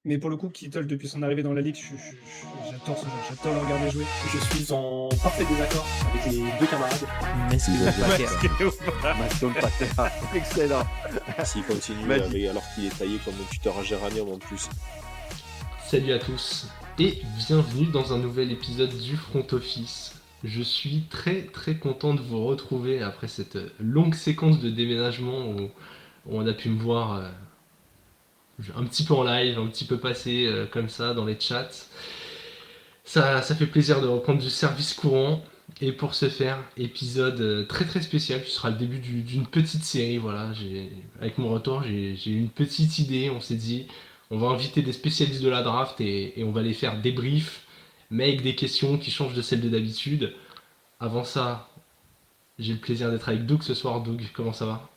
Mais pour le coup, Kittle, depuis son arrivée dans la ligue, j'adore ce joueur, j'adore le regarder jouer. Je suis en parfait désaccord avec les deux camarades. Mesquio Paqueta. Maston Patera, excellent. S'il continue Magique. alors qu'il est taillé comme un tuteur en géranium en plus. Salut à tous et bienvenue dans un nouvel épisode du Front Office. Je suis très très content de vous retrouver après cette longue séquence de déménagement où on a pu me voir un petit peu en live, un petit peu passer comme ça dans les chats. Ça fait plaisir de reprendre du service courant. Et pour ce faire, épisode très très spécial, qui sera le début d'une petite série. Voilà, avec mon retour, j'ai eu une petite idée. On s'est dit, on va inviter des spécialistes de la draft et on va les faire débrief, mais avec des questions qui changent de celles de d'habitude. Avant ça, j'ai le plaisir d'être avec Doug ce soir. Doug, comment ça va?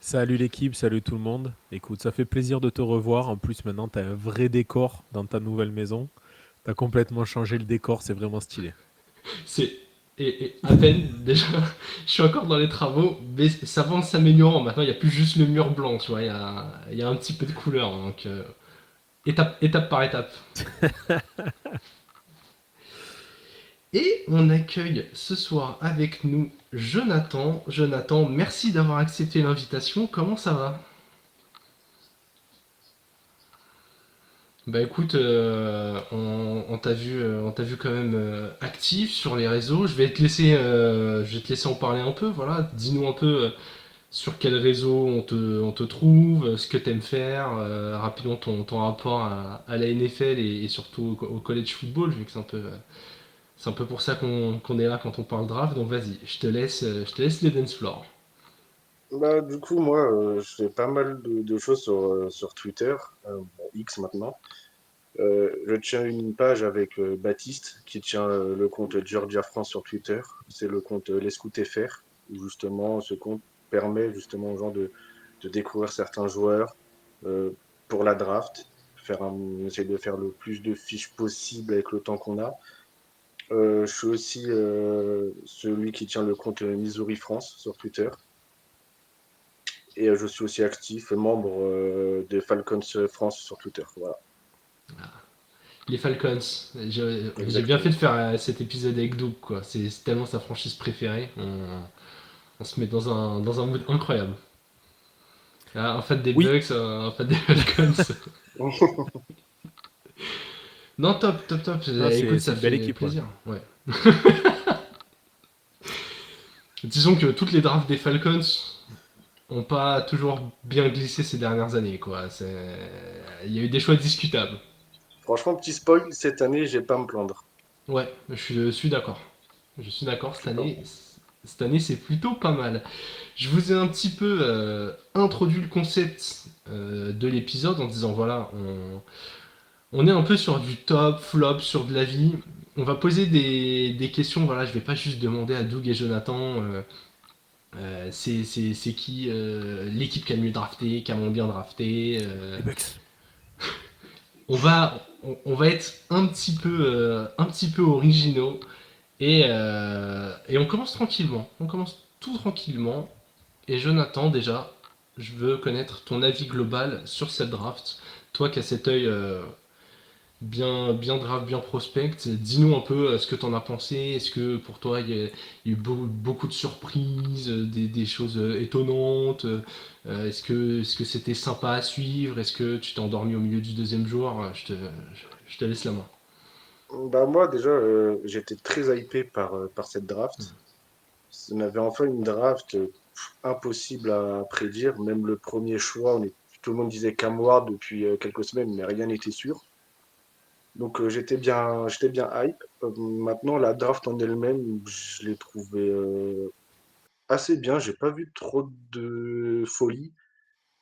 Salut l'équipe, salut tout le monde. Écoute, ça fait plaisir de te revoir. En plus, maintenant, tu as un vrai décor dans ta nouvelle maison. Tu as complètement changé le décor, c'est vraiment stylé. C'est et à peine déjà, je suis encore dans les travaux, mais ça va en s'améliorant. Maintenant, il n'y a plus juste le mur blanc, tu vois, il y a un petit peu de couleur. Donc, étape par étape. Et on accueille ce soir avec nous Jonathan. Jonathan, merci d'avoir accepté l'invitation. Comment ça va? Bah écoute, on t'a vu quand même actif sur les réseaux. Je vais te laisser en parler un peu. Voilà, dis-nous un peu sur quel réseau on te trouve, ce que t'aimes faire, rapidement ton rapport à la NFL et surtout au college football, vu que c'est un peu pour ça qu'on est là quand on parle draft. Donc vas-y, je te laisse les dance floor. Bah, du coup, moi, je fais pas mal de choses sur Twitter, bon, X maintenant. Je tiens une page avec Baptiste qui tient le compte Georgia France sur Twitter. C'est le compte Les Scouts FR, où justement ce compte permet justement aux gens de découvrir certains joueurs euh, pour la draft. On essaie de faire le plus de fiches possible avec le temps qu'on a. Je suis aussi celui qui tient le compte Missouri France sur Twitter. Et je suis aussi actif, membre de Falcons France sur Twitter. Voilà, Les Falcons, j'ai bien fait exactement. de faire cet épisode avec Doug, quoi. C'est tellement sa franchise préférée. On se met dans un mood incroyable. Un fan des Oui, Bucks, un fan des Falcons. Non, top, top, top. non, Écoute, c'est ça une belle fait équipe. Ouais. plaisir. Ouais. Disons que toutes les drafts des Falcons ont pas toujours bien glissé ces dernières années, quoi. Il y a eu des choix discutables. Franchement, petit spoil, cette année, j'ai pas à me plaindre. Ouais, je suis d'accord. Je suis d'accord, Je suis pas... cette année c'est plutôt pas mal. Je vous ai un petit peu introduit le concept de l'épisode en disant voilà, on est un peu sur du top, flop, sur de la vie. On va poser des questions, voilà, je vais pas juste demander à Doug et Jonathan c'est qui l'équipe qui a le mieux drafté, qui a moins bien drafté. Les Bucks. On va être un petit peu originaux et on commence tranquillement. On commence tout tranquillement. Et Jonathan, déjà, je veux connaître ton avis global sur cette draft. Toi qui as cet œil bien draft, bien prospect, dis-nous un peu ce que tu en as pensé. Est-ce que pour toi il y a eu beaucoup de surprises, des choses étonnantes? Est-ce que c'était sympa à suivre? Est-ce que tu t'es endormi au milieu du deuxième jour? Je te laisse la main. Bah moi, déjà, j'étais très hypé par cette draft. On avait enfin une draft impossible à prédire. Même le premier choix, tout le monde disait Cam Ward depuis quelques semaines, mais rien n'était sûr. Donc j'étais bien hype. Maintenant, la draft en elle-même, je l'ai trouvée assez bien. J'ai pas vu trop de folie.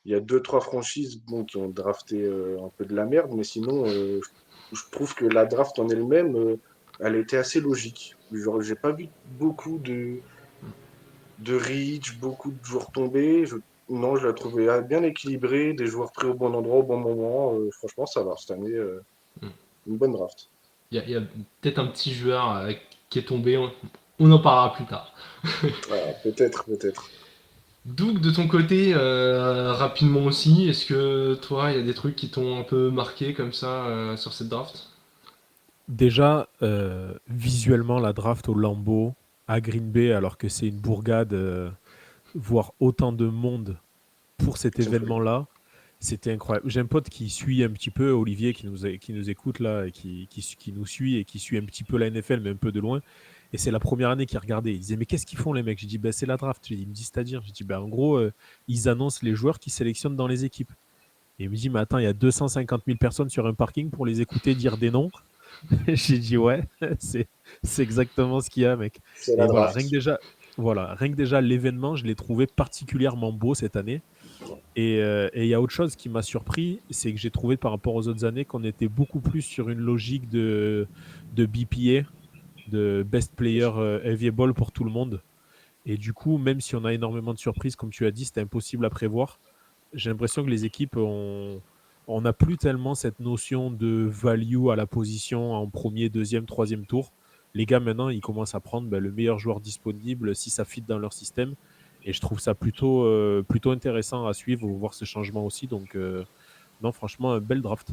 Il y a deux, trois franchises bon, qui ont drafté un peu de la merde, mais sinon, je trouve que la draft en elle-même, elle était assez logique. Genre, j'ai pas vu beaucoup de reach, beaucoup de joueurs tombés. Non, je la trouvais bien équilibrée, des joueurs pris au bon endroit au bon moment. Franchement, ça va. Cette année, une bonne draft. Il y a peut-être un petit joueur qui est tombé, on en parlera plus tard. Ah, peut-être, peut-être. Doug, de ton côté, rapidement aussi, est-ce que toi, il y a des trucs qui t'ont un peu marqué comme ça sur cette draft? Déjà, visuellement, la draft au Lambeau, à Green Bay, alors que c'est une bourgade, voir autant de monde pour cet C'est une folie. événement-là, c'était incroyable. J'ai un pote qui suit un petit peu, Olivier, qui nous écoute là, et qui nous suit et qui suit un petit peu la NFL, mais un peu de loin. Et c'est la première année qu'il regardait. Il disait, mais qu'est-ce qu'ils font les mecs? J'ai dit, ben, c'est la draft. Il me dit, c'est-à-dire? J'ai dit, ben, en gros, ils annoncent les joueurs qui sélectionnent dans les équipes. Et il me dit, mais attends, il y a 250 000 personnes sur un parking pour les écouter dire des noms. J'ai dit, ouais, c'est exactement ce qu'il y a, mec. C'est la Et voilà, draft. rien que déjà l'événement, je l'ai trouvé particulièrement beau cette année. Et il y a autre chose qui m'a surpris, c'est que j'ai trouvé par rapport aux autres années qu'on était beaucoup plus sur une logique de BPA, de Best Player Available pour tout le monde. Et du coup, même si on a énormément de surprises, comme tu as dit, c'était impossible à prévoir. J'ai l'impression que les équipes on n'a plus tellement cette notion de value à la position en premier, deuxième, troisième tour. Les gars, maintenant, ils commencent à prendre le meilleur joueur disponible si ça fit dans leur système. Et je trouve ça plutôt intéressant à suivre, voir ce changement aussi. Donc, non, franchement, belle draft.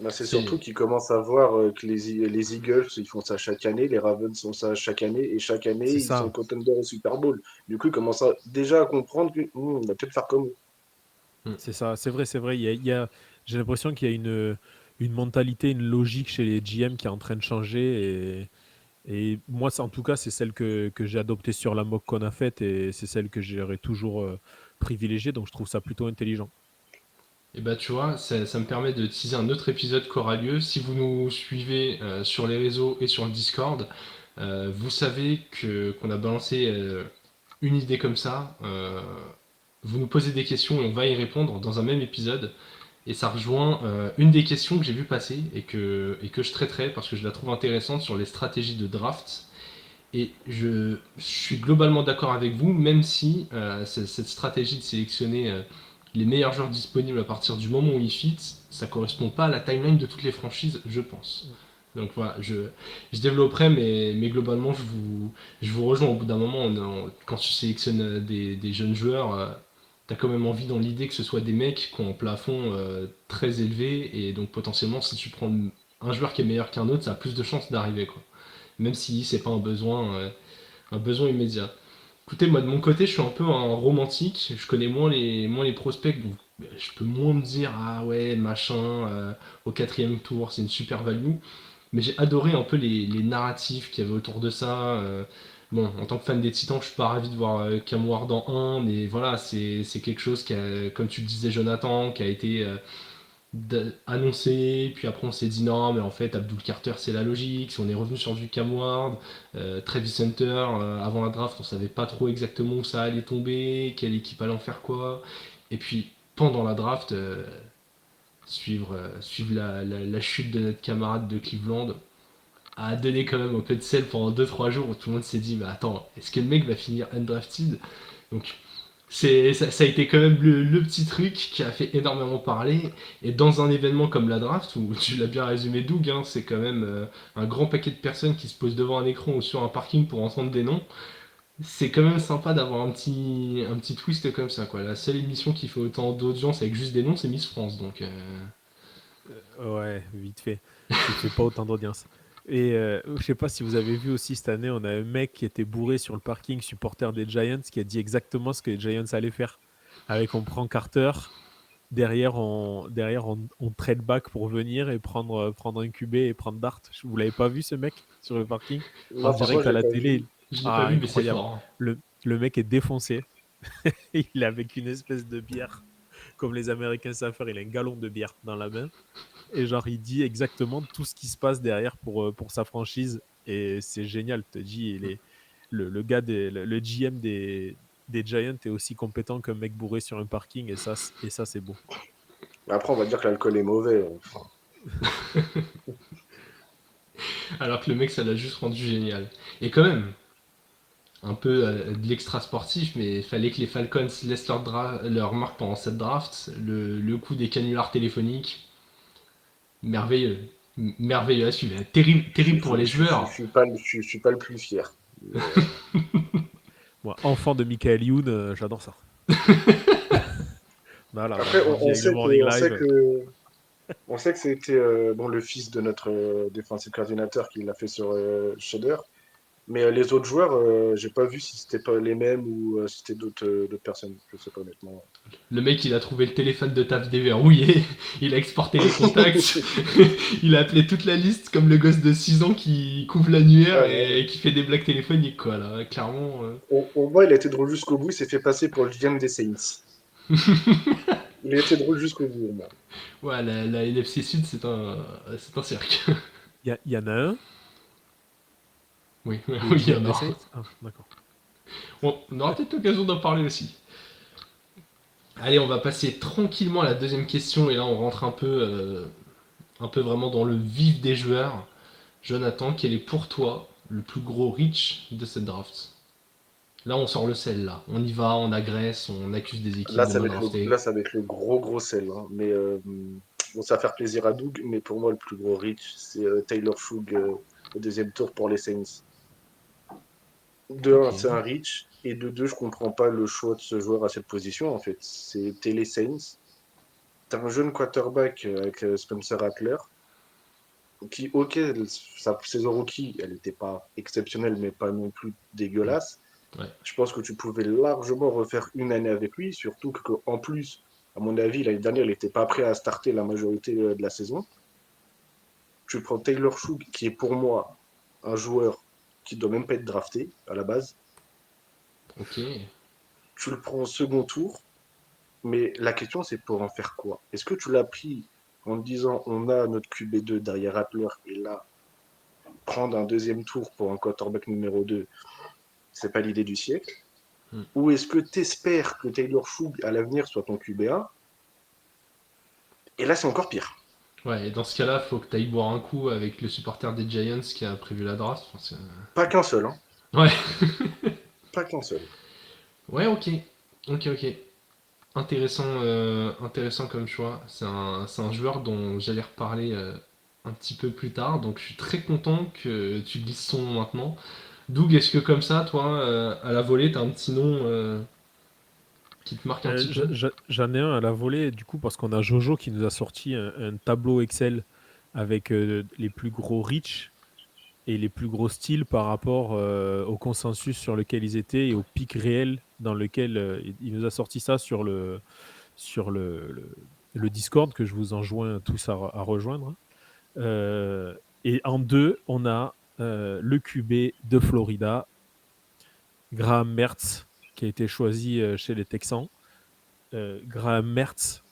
Bah, c'est C'est surtout qu'ils commencent à voir que les Eagles, ils font ça chaque année, les Ravens font ça chaque année, et chaque année, C'est ils sont ça. contenders au Super Bowl. Du coup, ils commencent déjà à comprendre que on va peut-être faire comme eux. C'est ça, c'est vrai, c'est vrai. J'ai l'impression qu'il y a une mentalité, une logique chez les GM qui est en train de changer. Et moi, en tout cas, c'est celle que j'ai adoptée sur la mock qu'on a faite et c'est celle que j'aurais toujours privilégiée. Donc, je trouve ça plutôt intelligent. Et bah tu vois, ça me permet de teaser un autre épisode qui aura lieu. Si vous nous suivez sur les réseaux et sur le Discord, vous savez qu'on a balancé une idée comme ça. Vous nous posez des questions et on va y répondre dans un même épisode. Et ça rejoint une des questions que j'ai vu passer et que je traiterai parce que je la trouve intéressante sur les stratégies de draft. Et je suis globalement d'accord avec vous, même si cette stratégie de sélectionner les meilleurs joueurs disponibles à partir du moment où ils fit, ça correspond pas à la timeline de toutes les franchises, je pense. Donc voilà, je développerai, mais globalement, je vous rejoins au bout d'un moment. Quand tu sélectionnes des jeunes joueurs, t'as quand même envie dans l'idée que ce soit des mecs qui ont un plafond très élevé, et donc potentiellement, si tu prends un joueur qui est meilleur qu'un autre, ça a plus de chances d'arriver, quoi. Même si c'est pas un besoin immédiat. Écoutez, moi de mon côté, je suis un peu un romantique. Je connais moins les prospects, donc je peux moins me dire ah ouais machin au quatrième tour, c'est une super value. Mais j'ai adoré un peu les narratifs qu'il y avait autour de ça. Bon, en tant que fan des Titans, je suis pas ravi de voir Cam Ward en 1, mais voilà, c'est quelque chose qui a, comme tu le disais Jonathan, qui a été annoncé, puis après on s'est dit non, mais en fait Abdul Carter c'est la logique. Si on est revenu sur du Cam Ward, Travis Hunter, avant la draft on savait pas trop exactement où ça allait tomber, quelle équipe allait en faire quoi, et puis pendant la draft, suivre la chute de notre camarade de Cleveland a donné quand même un peu de sel pendant 2-3 jours où tout le monde s'est dit mais attends, est-ce que le mec va finir undrafted? Donc ça a été quand même le petit truc qui a fait énormément parler. Et dans un événement comme la draft, où tu l'as bien résumé Doug, hein, c'est quand même un grand paquet de personnes qui se posent devant un écran ou sur un parking pour entendre des noms. C'est quand même sympa d'avoir un petit twist comme ça, quoi. La seule émission qui fait autant d'audience avec juste des noms, c'est Miss France. Donc, Ouais, vite fait. Qui fait pas autant d'audience. Et je sais pas si vous avez vu aussi cette année, on a un mec qui était bourré sur le parking, supporter des Giants, qui a dit exactement ce que les Giants allaient faire. Avec on prend Carter, derrière on trade back pour venir et prendre un QB et prendre Dart. Vous l'avez pas vu ce mec sur le parking en Non, franchement, direct je à l'ai la pas télé? vu. je l'ai pas Ah, vu, mais c'est incroyable. fort, hein. Le mec est défoncé. Il est avec une espèce de bière, comme les Américains savent faire. Il a un galon de bière dans la main. Et genre, il dit exactement tout ce qui se passe derrière pour sa franchise. Et c'est génial. Je te dis, le gars, le GM des Giants est aussi compétent qu'un mec bourré sur un parking. Et ça c'est beau. Après, on va dire que l'alcool est mauvais. Enfin, Alors que le mec, ça l'a juste rendu génial. Et quand même, un peu de l'extra sportif, mais il fallait que les Falcons laissent leur marque pendant cette draft. Le coup des canulars téléphoniques, merveilleux. Merveilleux à suivre. Terrible, terrible pour les je joueurs. suis pas, je suis pas le plus fier. Mais, Moi, enfant de Michael Youn, j'adore ça. Voilà, Après, on dit avec le Morning Live. On sait que c'était bon, le fils de notre défensif coordinateur qui l'a fait sur Shader. Mais les autres joueurs, j'ai pas vu si c'était pas les mêmes ou si c'était d'autres personnes. Je sais pas honnêtement. Le mec, il a trouvé le téléphone de taf déverrouillé, il a exporté les contacts, il a appelé toute la liste comme le gosse de 6 ans qui couvre l'annuaire Ouais. et qui fait des blagues téléphoniques, quoi, là, clairement. Au moins, il a été drôle jusqu'au bout. Il s'est fait passer pour le GM des Saints. Il a été drôle jusqu'au bout, au moins. Ouais, la NFC Sud, c'est un cirque. Il y en a un. Oui, Le oui, il y en GM a. Saints. Ah, d'accord. On aura peut-être l'occasion d'en parler aussi. Allez, on va passer tranquillement à la deuxième question, et là, on rentre un peu vraiment dans le vif des joueurs. Jonathan, quel est pour toi le plus gros reach de cette draft? Là, on sort le sel, là. On y va, on agresse, on accuse des équipes Là, de ça va mal être drafter. là, ça va être le gros sel. Hein. Mais bon, ça va faire plaisir à Doug. Mais pour moi, le plus gros reach, c'est Taylor Shug au deuxième tour pour les Saints. De un, Ok. c'est un reach. Et de deux, je comprends pas le choix de ce joueur à cette position, en fait. T'es les Saints. T'as un jeune quarterback avec Spencer Rattler. Qui, ok, sa saison rookie, elle n'était pas exceptionnelle, mais pas non plus dégueulasse. Ouais. Je pense que tu pouvais largement refaire une année avec lui, surtout qu'en plus, à mon avis, l'année dernière, il n'était pas prêt à starter la majorité de la saison. Tu prends Taylor Shug, qui est pour moi un joueur qui ne doit même pas être drafté à la base. Ok. Tu le prends au second tour, mais la question, c'est pour en faire quoi? Est-ce que tu l'as pris en te disant on a notre QB2 derrière Rattler, et là, prendre un deuxième tour pour un quarterback numéro 2, c'est pas l'idée du siècle? Hmm. Ou est-ce que tu espères que Taylor Shug à l'avenir soit ton QB1? Et là, c'est encore pire. Ouais, et dans ce cas-là, faut que tu ailles boire un coup avec le supporter des Giants qui a prévu la draft. Pas qu'un seul, hein. Ouais. Pas qu'un seul. Ouais, ok. Ok. Intéressant comme choix. C'est un joueur dont j'allais reparler un petit peu plus tard, donc je suis très content que tu dises son nom maintenant. Doug, est-ce que comme ça, toi, à la volée, t'as un petit nom qui te marque un petit peu? J'en ai un à la volée, du coup, parce qu'on a Jojo qui nous a sorti un tableau Excel avec les plus gros reach et les plus gros styles par rapport au consensus sur lequel ils étaient et au pic réel dans lequel il nous a sorti ça sur le Discord, que je vous enjoins tous à rejoindre. Et en deux, on a le QB de Florida, Graham Mertz, qui a été choisi chez les Texans. Graham Mertz,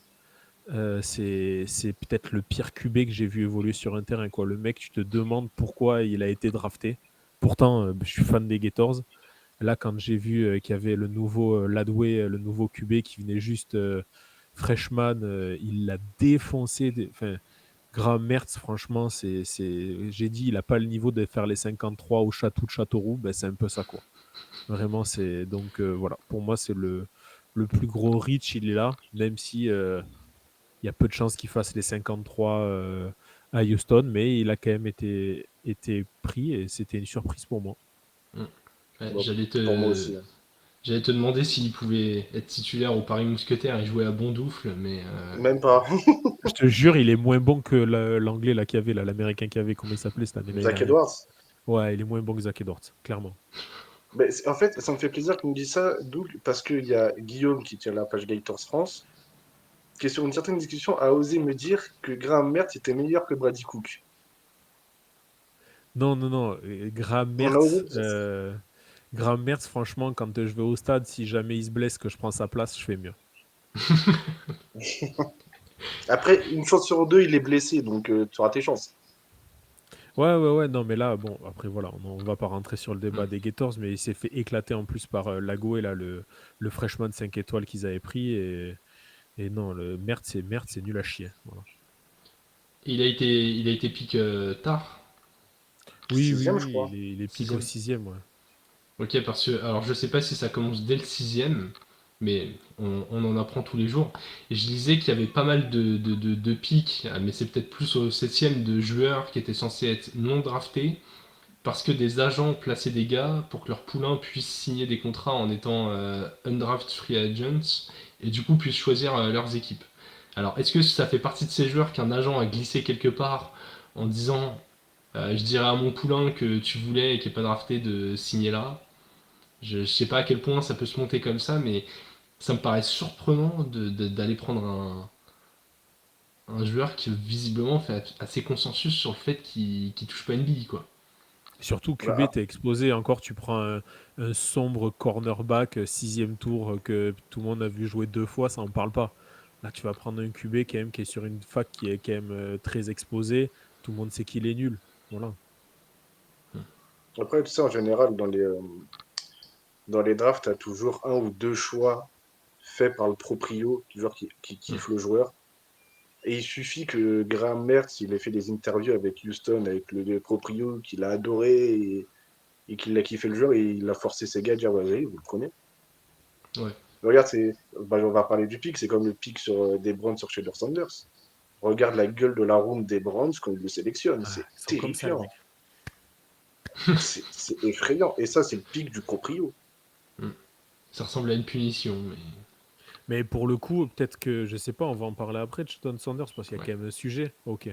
c'est peut-être le pire QB que j'ai vu évoluer sur un terrain, quoi. Le mec, tu te demandes pourquoi il a été drafté. Pourtant, je suis fan des Gators. Là, quand j'ai vu qu'il y avait le nouveau Ladway, le nouveau QB qui venait juste freshman, il l'a défoncé. Enfin, Graham Mertz, franchement, j'ai dit, il n'a pas le niveau de faire les 53 au Château de Châteauroux. Ben, c'est un peu ça, quoi. Vraiment, c'est donc voilà. Pour moi, c'est le plus gros reach, il est là, même si il y a peu de chances qu'il fasse les 53 à Houston, mais il a quand même été pris et c'était une surprise pour moi. Ouais, Bon, pour moi aussi. Hein. j'allais te demander s'il pouvait être titulaire au Paris Mousquetaires et jouer à Bondoufle, mais Même pas. Je te jure, il est moins bon que l'anglais là qu'il y avait, là, l'américain qu'il y avait, comment il s'appelait cette année l'année Zach dernière. Edwards. Ouais, il est moins bon que Zach Edwards, clairement. Mais en fait, ça me fait plaisir que tu me dises ça, Doug, parce qu'il y a Guillaume qui tient la page Gators France, qui est sur une certaine discussion a osé me dire que Graham Mertz était meilleur que Brady Cook. Non, Graham On a osé Mertz, dire ça. Graham Mertz, franchement, quand je vais au stade, si jamais il se blesse, que je prends sa place, je fais mieux. Après, une chance sur deux, il est blessé, donc tu auras tes chances. Ouais, non, mais là, bon, après, voilà, on va pas rentrer sur le débat des Gators, mais il s'est fait éclater en plus par Lagoé, là, le freshman 5 étoiles qu'ils avaient pris, et non, le Mertz, c'est nul à chier. Voilà. il a été pick tard. Oui, Sixième, je crois. il est pick Sixième. au 6e, ouais. Ok, parce que, alors je sais pas si ça commence dès le 6e, mais on en apprend tous les jours. Et je disais qu'il y avait pas mal de pics, mais c'est peut-être plus au 7e de joueurs qui étaient censés être non draftés, parce que des agents plaçaient des gars pour que leurs poulains puissent signer des contrats en étant undraft free agents et du coup puissent choisir leurs équipes. Alors, est-ce que ça fait partie de ces joueurs qu'un agent a glissé quelque part en disant je dirais à mon poulain que tu voulais et qui n'est pas drafté de signer là? Je sais pas à quel point ça peut se monter comme ça, mais ça me paraît surprenant d'aller prendre un joueur qui visiblement fait assez consensus sur le fait qu'il touche pas une bille, quoi. Surtout QB, Voilà. t'es exposé. Encore, tu prends un sombre cornerback, 6e tour, que tout le monde a vu jouer 2 fois, ça en parle pas. Là, tu vas prendre un QB quand même, qui est sur une fac qui est quand même très exposée. Tout le monde sait qu'il est nul. Voilà. Après, tu sais, en général, dans les drafts, tu as toujours un ou deux choix faits par le proprio, du joueur qui kiffe le joueur. Et il suffit que Graham Mertz, il ait fait des interviews avec Houston, avec le proprio, qu'il a adoré et qu'il a kiffé le joueur, et il a forcé ses gars à dire, vas-y, vous le prenez. Ouais. Regarde, on va parler du pic, c'est comme le pic des Browns sur Shedeur Sanders. Regarde la gueule de la room des Browns quand ils le sélectionnent, c'est Ils sont comme ça, les terrifiant, mecs. c'est effrayant. Et ça, c'est le pic du proprio. Ça ressemble à une punition, mais... Mais pour le coup, peut-être que, je sais pas, on va en parler après de Sheldon Sanders, parce qu'il y a Ouais. quand même un sujet. Ok.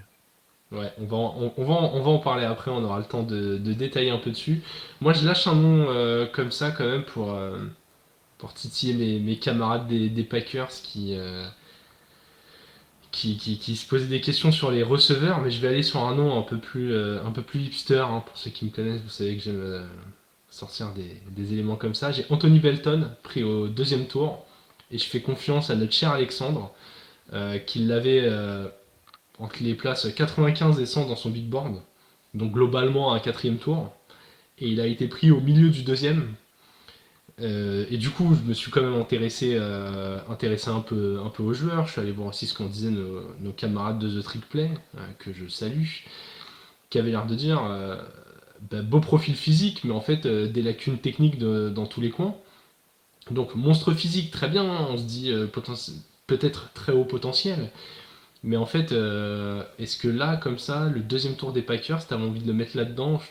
Ouais, on va en parler après, on aura le temps de détailler un peu dessus. Moi, je lâche un nom comme ça quand même pour titiller mes camarades des Packers qui se posaient des questions sur les receveurs, mais je vais aller sur un nom un peu plus hipster, hein, pour ceux qui me connaissent, vous savez que j'aime sortir des éléments comme ça. J'ai Anthony Belton, pris au 2e tour, et je fais confiance à notre cher Alexandre, qui l'avait entre les places 95 et 100 dans son big board, donc globalement à un 4e tour, et il a été pris au milieu du 2e. Et du coup, je me suis quand même intéressé un peu aux joueurs. Je suis allé voir aussi ce qu'en disaient nos camarades de The Trick Play, que je salue, qui avaient l'air de dire beau profil physique, mais en fait des lacunes techniques dans tous les coins. Donc monstre physique, très bien, hein, on se dit peut-être très haut potentiel. Mais en fait, est-ce que là, comme ça, le 2e tour des Packers, t'avais envie de le mettre là-dedans?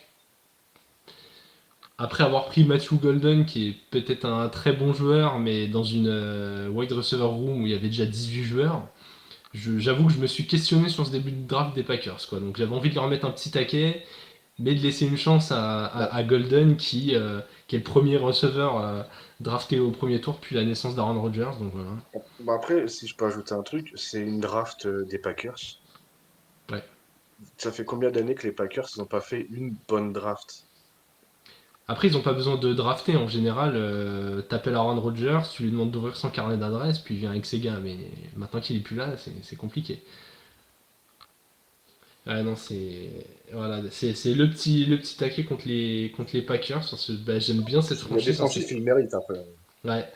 Après avoir pris Matthew Golden, qui est peut-être un très bon joueur, mais dans une wide receiver room où il y avait déjà 18 joueurs, j'avoue que je me suis questionné sur ce début de draft des Packers, quoi. Donc j'avais envie de leur mettre un petit taquet, mais de laisser une chance à Golden, qui est le premier receveur drafté au premier tour depuis la naissance d'Aaron Rodgers. Donc voilà. Bon, après, si je peux ajouter un truc, c'est une draft des Packers. Ouais. Ça fait combien d'années que les Packers n'ont pas fait une bonne draft? Après, ils n'ont pas besoin de drafter en général. T'appelles Aaron Rodgers, tu lui demandes d'ouvrir son carnet d'adresse, puis il vient avec ses gars. Mais maintenant qu'il est plus là, c'est compliqué. Ah non, c'est le petit taquet contre les Packers. J'aime bien cette Il y a des franchise, hein, franchises, ils le méritent après. ouais.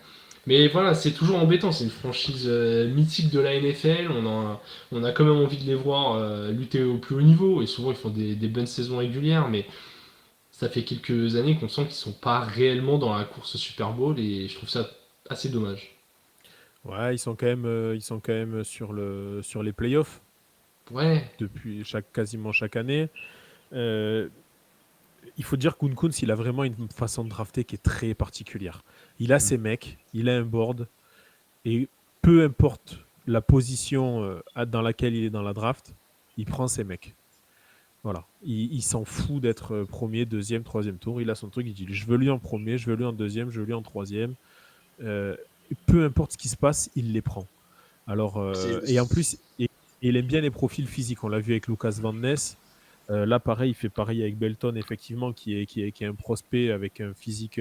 Mais voilà, c'est toujours embêtant. C'est une franchise mythique de la NFL. On a quand même envie de les voir lutter au plus haut niveau. Et souvent, ils font des bonnes saisons régulières. Mais ça fait quelques années qu'on sent qu'ils sont pas réellement dans la course Super Bowl. Et je trouve ça assez dommage. Ouais, ils sont quand même sur les playoffs Ouais, depuis quasiment chaque année. Euh, il faut dire qu'Unkuns, il a vraiment une façon de drafter qui est très particulière. Il a ses mecs, il a un board, et peu importe la position dans laquelle il est dans la draft, il prend ses mecs. Voilà. Il s'en fout d'être premier, 2e, 3e tour. Il a son truc, il dit je veux lui en premier, je veux lui en 2e, je veux lui en 3e. Peu importe ce qui se passe, il les prend. Alors, et en plus, il aime bien les profils physiques. On l'a vu avec Lucas Van Ness. Là, pareil, il fait pareil avec Belton, effectivement, qui est un prospect avec un physique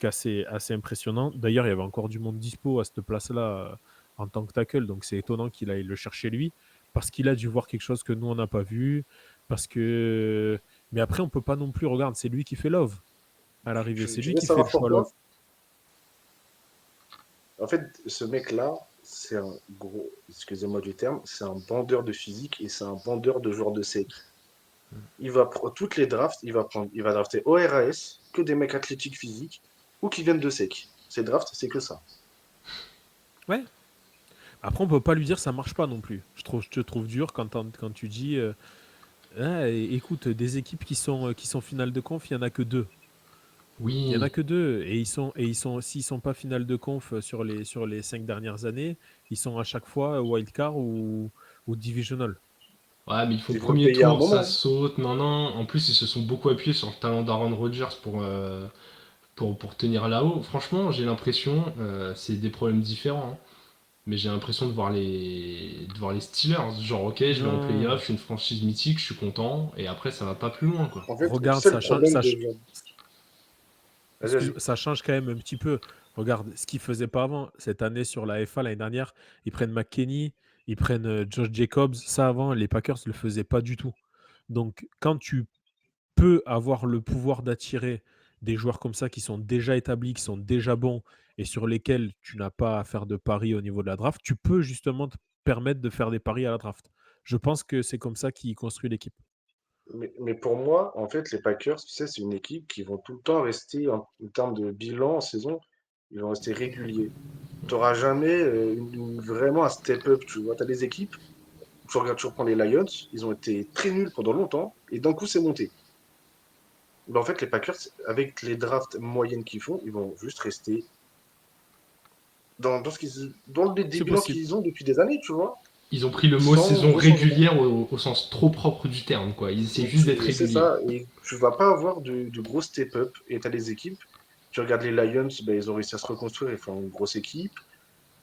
assez impressionnant. D'ailleurs, il y avait encore du monde dispo à cette place-là en tant que tackle, donc c'est étonnant qu'il aille le chercher lui, parce qu'il a dû voir quelque chose que nous, on n'a pas vu. Mais après, on peut pas non plus regarder. C'est lui qui fait love à l'arrivée. C'est Tu lui veux qui fait savoir le choix pourquoi? love. En fait, ce mec-là, c'est un gros, excusez-moi du terme, c'est un bandeur de physique et c'est un bandeur de joueurs de sec. Toutes les drafts, il va drafter au RAS que des mecs athlétiques physiques ou qui viennent de sec. Ces drafts, c'est que ça. Ouais. Après, on peut pas lui dire ça marche pas non plus. Je te trouve dur quand tu dis Écoute, des équipes qui sont finale de conf, il n'y en a que deux. Il y en a Oui, que deux. S'ils sont pas finale de conf sur les 5 dernières années, ils sont à chaque fois wildcard ou divisional. ouais, mais il faut le Ils vont le premier payer à un tour, ça moment. saute. Non, non. En plus, ils se sont beaucoup appuyés sur le talent d'Aaron Rodgers pour tenir là-haut. Franchement, j'ai l'impression, c'est des problèmes différents, hein, mais j'ai l'impression de voir les Steelers. Genre, ok, je vais en Non. playoff, je suis une franchise mythique, je suis content, et après, ça va pas plus loin, quoi. En fait, le Regarde, seul problème de... Vas-y, vas-y. ça change quand même un petit peu. Regarde ce qu'ils faisaient pas avant. Cette année sur la FA, l'année dernière, ils prennent McKenny, ils prennent Josh Jacobs. Ça avant, les Packers ne le faisaient pas du tout. Donc, quand tu peux avoir le pouvoir d'attirer des joueurs comme ça qui sont déjà établis, qui sont déjà bons et sur lesquels tu n'as pas à faire de paris au niveau de la draft, tu peux justement te permettre de faire des paris à la draft. Je pense que c'est comme ça qu'il construit l'équipe. Mais pour moi, en fait, les Packers, tu sais, c'est une équipe qui vont tout le temps rester, en termes de bilan en saison, ils vont rester réguliers. Tu n'auras jamais vraiment un step-up, tu vois. Tu as des équipes, tu regardes, tu reprends les Lions, ils ont été très nuls pendant longtemps, et d'un coup, c'est monté. Mais en fait, les Packers, avec les drafts moyennes qu'ils font, ils vont juste rester dans des C'est bilans possible. qu'ils ont depuis des années, tu vois, Ils ont pris le mot sans saison gros changement. régulière au sens trop propre du terme, quoi. Ils essaient juste d'être C'est réguliers. ça, et tu vas pas avoir de gros step-up, et tu as les équipes. Tu regardes les Lions, ben, ils ont réussi à se reconstruire et faire une grosse équipe.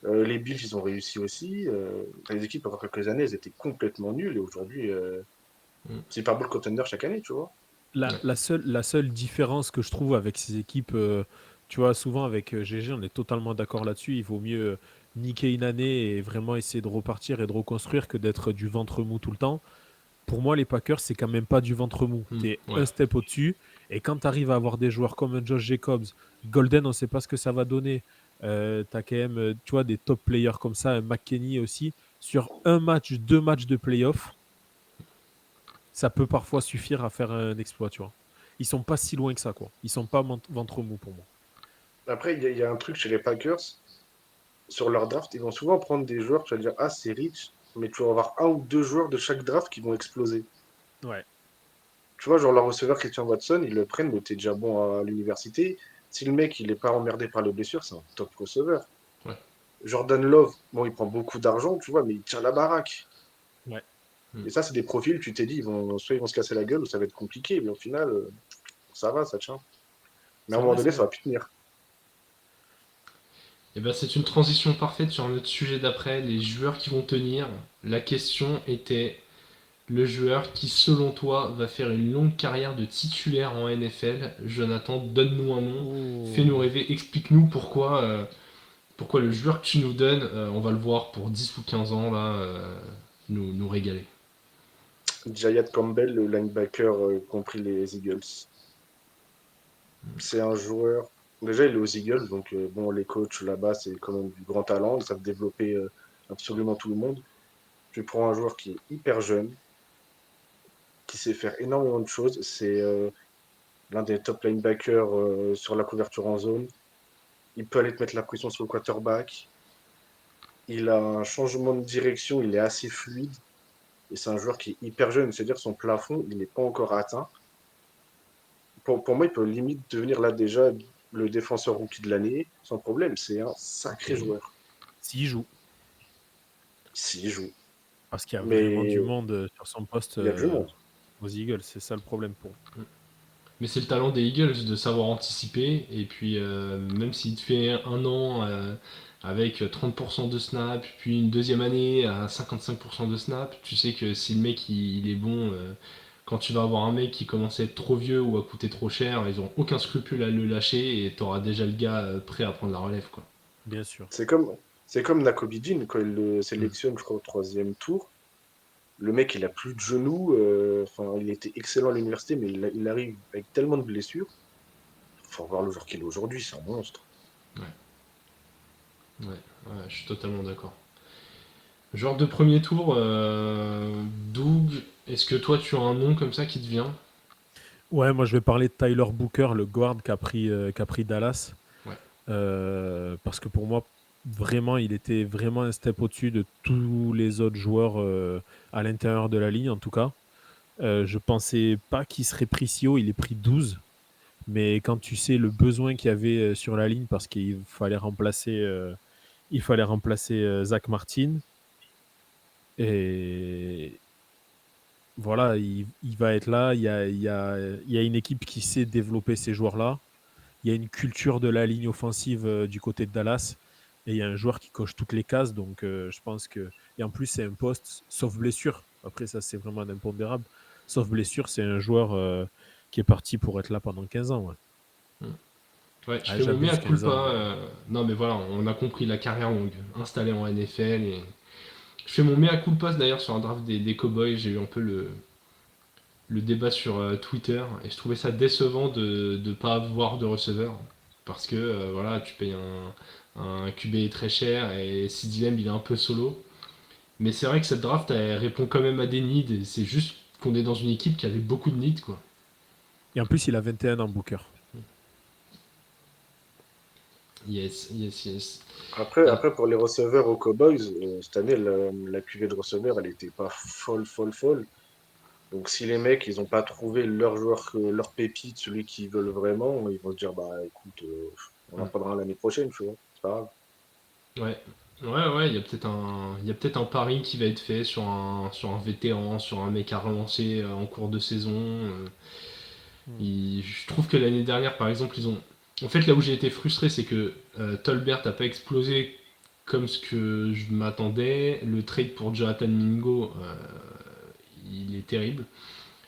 Les Bills, ils ont réussi aussi. T'as les équipes, avant quelques années, elles étaient complètement nulles, et aujourd'hui, Mm. c'est Super Bowl contender chaque année, tu vois. La, Ouais. la seule différence que je trouve avec ces équipes, tu vois, souvent avec GG, on est totalement d'accord là-dessus. Il vaut mieux niquer une année et vraiment essayer de repartir et de reconstruire que d'être du ventre mou tout le temps. Pour moi, les Packers, c'est quand même pas du ventre mou. Mm. Tu es Ouais. un step au-dessus. Et quand tu arrives à avoir des joueurs comme un Josh Jacobs, Golden, on ne sait pas ce que ça va donner. Tu as quand même tu vois, des top players comme ça, un McKenny aussi. Sur un match, 2 matchs de playoff, ça peut parfois suffire à faire un exploit, tu vois. Ils sont pas si loin que ça, quoi. Ils sont pas ventre mou pour moi. Après, il y a un truc chez les Packers, sur leur draft, ils vont souvent prendre des joueurs, tu vas dire, ah, c'est rich, mais tu vas avoir un ou deux joueurs de chaque draft qui vont exploser. Ouais. Tu vois, genre leur receveur Christian Watson, ils le prennent, mais t'es déjà bon à l'université. Si le mec, il est pas emmerdé par les blessures, c'est un top receveur. Ouais. Jordan Love, bon, il prend beaucoup d'argent, tu vois, mais il tient la baraque. Ouais. Mm. Et ça, c'est des profils, tu t'es dit, soit ils vont se casser la gueule, ou ça va être compliqué, mais au final, ça va, ça tient. Mais à un C'est moment vrai, c'est donné, ça vrai. va plus tenir. Et ben, c'est une transition parfaite sur notre sujet d'après, les joueurs qui vont tenir. La question était le joueur qui, selon toi, va faire une longue carrière de titulaire en NFL. Jonathan, donne-nous un nom, fais-nous Oh. rêver, explique-nous pourquoi le joueur que tu nous donnes, on va le voir pour 10 ou 15 ans, là, nous régaler. Jayat Campbell, le linebacker, compris les Eagles. C'est un joueur. Déjà, il est aux Eagles, donc bon, les coachs là-bas, c'est quand même du grand talent. Ils savent développer absolument tout le monde. Tu prends un joueur qui est hyper jeune, qui sait faire énormément de choses. C'est l'un des top linebackers sur la couverture en zone. Il peut aller te mettre la pression sur le quarterback. Il a un changement de direction, il est assez fluide. Et c'est un joueur qui est hyper jeune, c'est-à-dire son plafond, il n'est pas encore atteint. Pour moi, il peut limite devenir là déjà le défenseur rookie de l'année, sans problème. C'est un sacré Ok. joueur, S'il joue. s'il joue. Parce qu'il y a vraiment du Mais monde sur son poste il y a du monde. aux Eagles. C'est ça le problème pour. Mais c'est le talent des Eagles de savoir anticiper. Et puis, même s'il te fait un an avec 30% de snap, puis une deuxième année à 55% de snap, tu sais que si le mec il est bon, quand tu vas avoir un mec qui commence à être trop vieux ou à coûter trop cher, ils ont aucun scrupule à le lâcher et t'auras déjà le gars prêt à prendre la relève, quoi. Bien sûr. C'est comme Nakobe Dean, quand il le Mm. sélectionne, je crois, au troisième tour. Le mec, il a plus de genoux. Enfin, il était excellent à l'université, mais il arrive avec tellement de blessures. Faut voir le joueur qu'il est aujourd'hui, c'est un monstre. Ouais, ouais, je suis totalement d'accord. Genre de premier tour, Doug, est-ce que toi tu as un nom comme ça qui te vient? Ouais, moi je vais parler de Tyler Booker, le guard qu'a pris Dallas. Ouais. Parce que pour moi, vraiment, il était vraiment un step au-dessus de tous les autres joueurs à l'intérieur de la ligne, en tout cas. Je pensais pas qu'il serait pris si haut, il est pris 12. Mais quand tu sais le besoin qu'il y avait sur la ligne, parce qu'il fallait remplacer, Zach Martin, et voilà, il va être là. Il y a une équipe qui sait développer ces joueurs-là. Il y a une culture de la ligne offensive du côté de Dallas. Et il y a un joueur qui coche toutes les cases. Donc, je pense que. Et en plus, c'est un poste, sauf blessure. Après, ça, c'est vraiment un impondérable. Sauf blessure, c'est un joueur qui est parti pour être là pendant 15 ans. Ouais, Ouais, je ah, fais mon mea j'abuse, 15 culpa. ans. Non, mais voilà, on a compris la carrière longue, installée en NFL. Et... Je fais mon mea culpa d'ailleurs sur un draft des Cowboys. J'ai eu un peu le débat sur Twitter et je trouvais ça décevant de ne pas avoir de receveur. Parce que voilà, tu payes un QB très cher et CeeDee Lamb il est un peu solo. Mais c'est vrai que cette draft elle répond quand même à des needs et c'est juste qu'on est dans une équipe qui avait beaucoup de needs quoi. Et en plus, il a 21 ans, Booker. Yes, yes, yes. Après, pour les receveurs aux Cowboys, cette année, la cuvée de receveurs, elle n'était pas folle. Donc, si les mecs, ils n'ont pas trouvé leur joueur, leur pépite, celui qu'ils veulent vraiment, ils vont se dire, bah écoute, on en prendra l'année prochaine, tu vois. C'est pas grave. Ouais. Ouais, il y a peut-être un pari qui va être fait sur un vétéran, sur un mec à relancer en cours de saison. Je trouve que l'année dernière, par exemple, ils ont. En fait, là où j'ai été frustré, c'est que Tolbert n'a pas explosé comme ce que je m'attendais. Le trade pour Jonathan Mingo, il est terrible.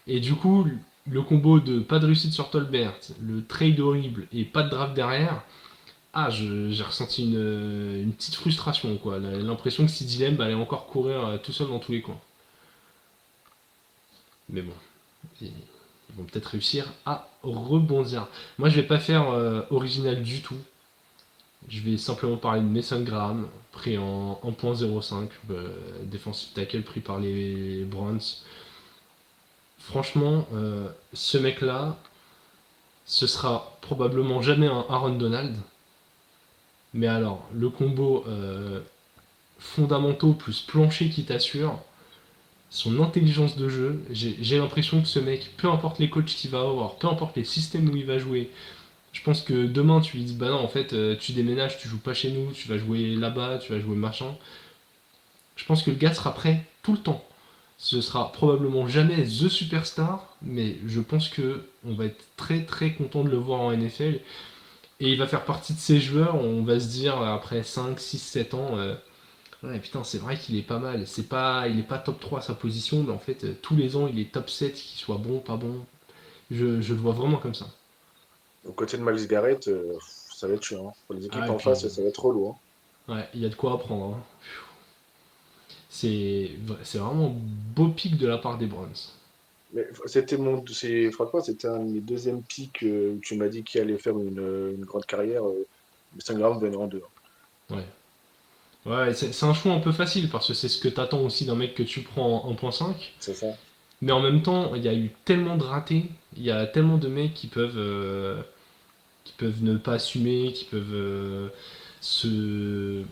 Et du coup, le combo de pas de réussite sur Tolbert, le trade horrible et pas de draft derrière, j'ai ressenti une petite frustration, quoi. L'impression que CeeDee Lamb allait encore courir tout seul dans tous les coins. Mais bon, ils vont peut-être réussir à rebondir. Moi, je vais pas faire original du tout. Je vais simplement parler de Mason Graham, pris en 1.05, défensif tackle pris par les Browns. Franchement, ce mec-là, ce sera probablement jamais un Aaron Donald. Mais alors, le combo fondamentaux plus plancher qui t'assure, son intelligence de jeu, j'ai l'impression que ce mec, peu importe les coachs qu'il va avoir, peu importe les systèmes où il va jouer, je pense que demain tu lui dis bah non en fait tu déménages, tu joues pas chez nous, tu vas jouer là-bas, tu vas jouer machin. Je pense que le gars sera prêt tout le temps. Ce sera probablement jamais the superstar, mais je pense que on va être très très content de le voir en NFL. Et il va faire partie de ces joueurs, on va se dire après 5, 6, 7 ans, ouais putain c'est vrai qu'il est pas mal. Il est pas top 3 à sa position, mais en fait tous les ans il est top 7, qu'il soit bon, pas bon. Je le vois vraiment comme ça. Au côté de Miles Garrett, ça va être chiant, hein. Pour les équipes Ah, et en puis, face, ça va être relou, hein. ouais, il y a de quoi apprendre. Hein. C'est vraiment beau pic de la part des Browns. Mais franchement, c'était un de mes deuxièmes pics où tu m'as dit qu'il allait faire une grande carrière. Mais 5 grammes venait en deux, hein. Ouais. Ouais, c'est un choix un peu facile parce que c'est ce que t'attends aussi d'un mec que tu prends en 1.5. C'est ça. Mais en même temps, il y a eu tellement de ratés, il y a tellement de mecs qui peuvent ne pas assumer, qui peuvent se.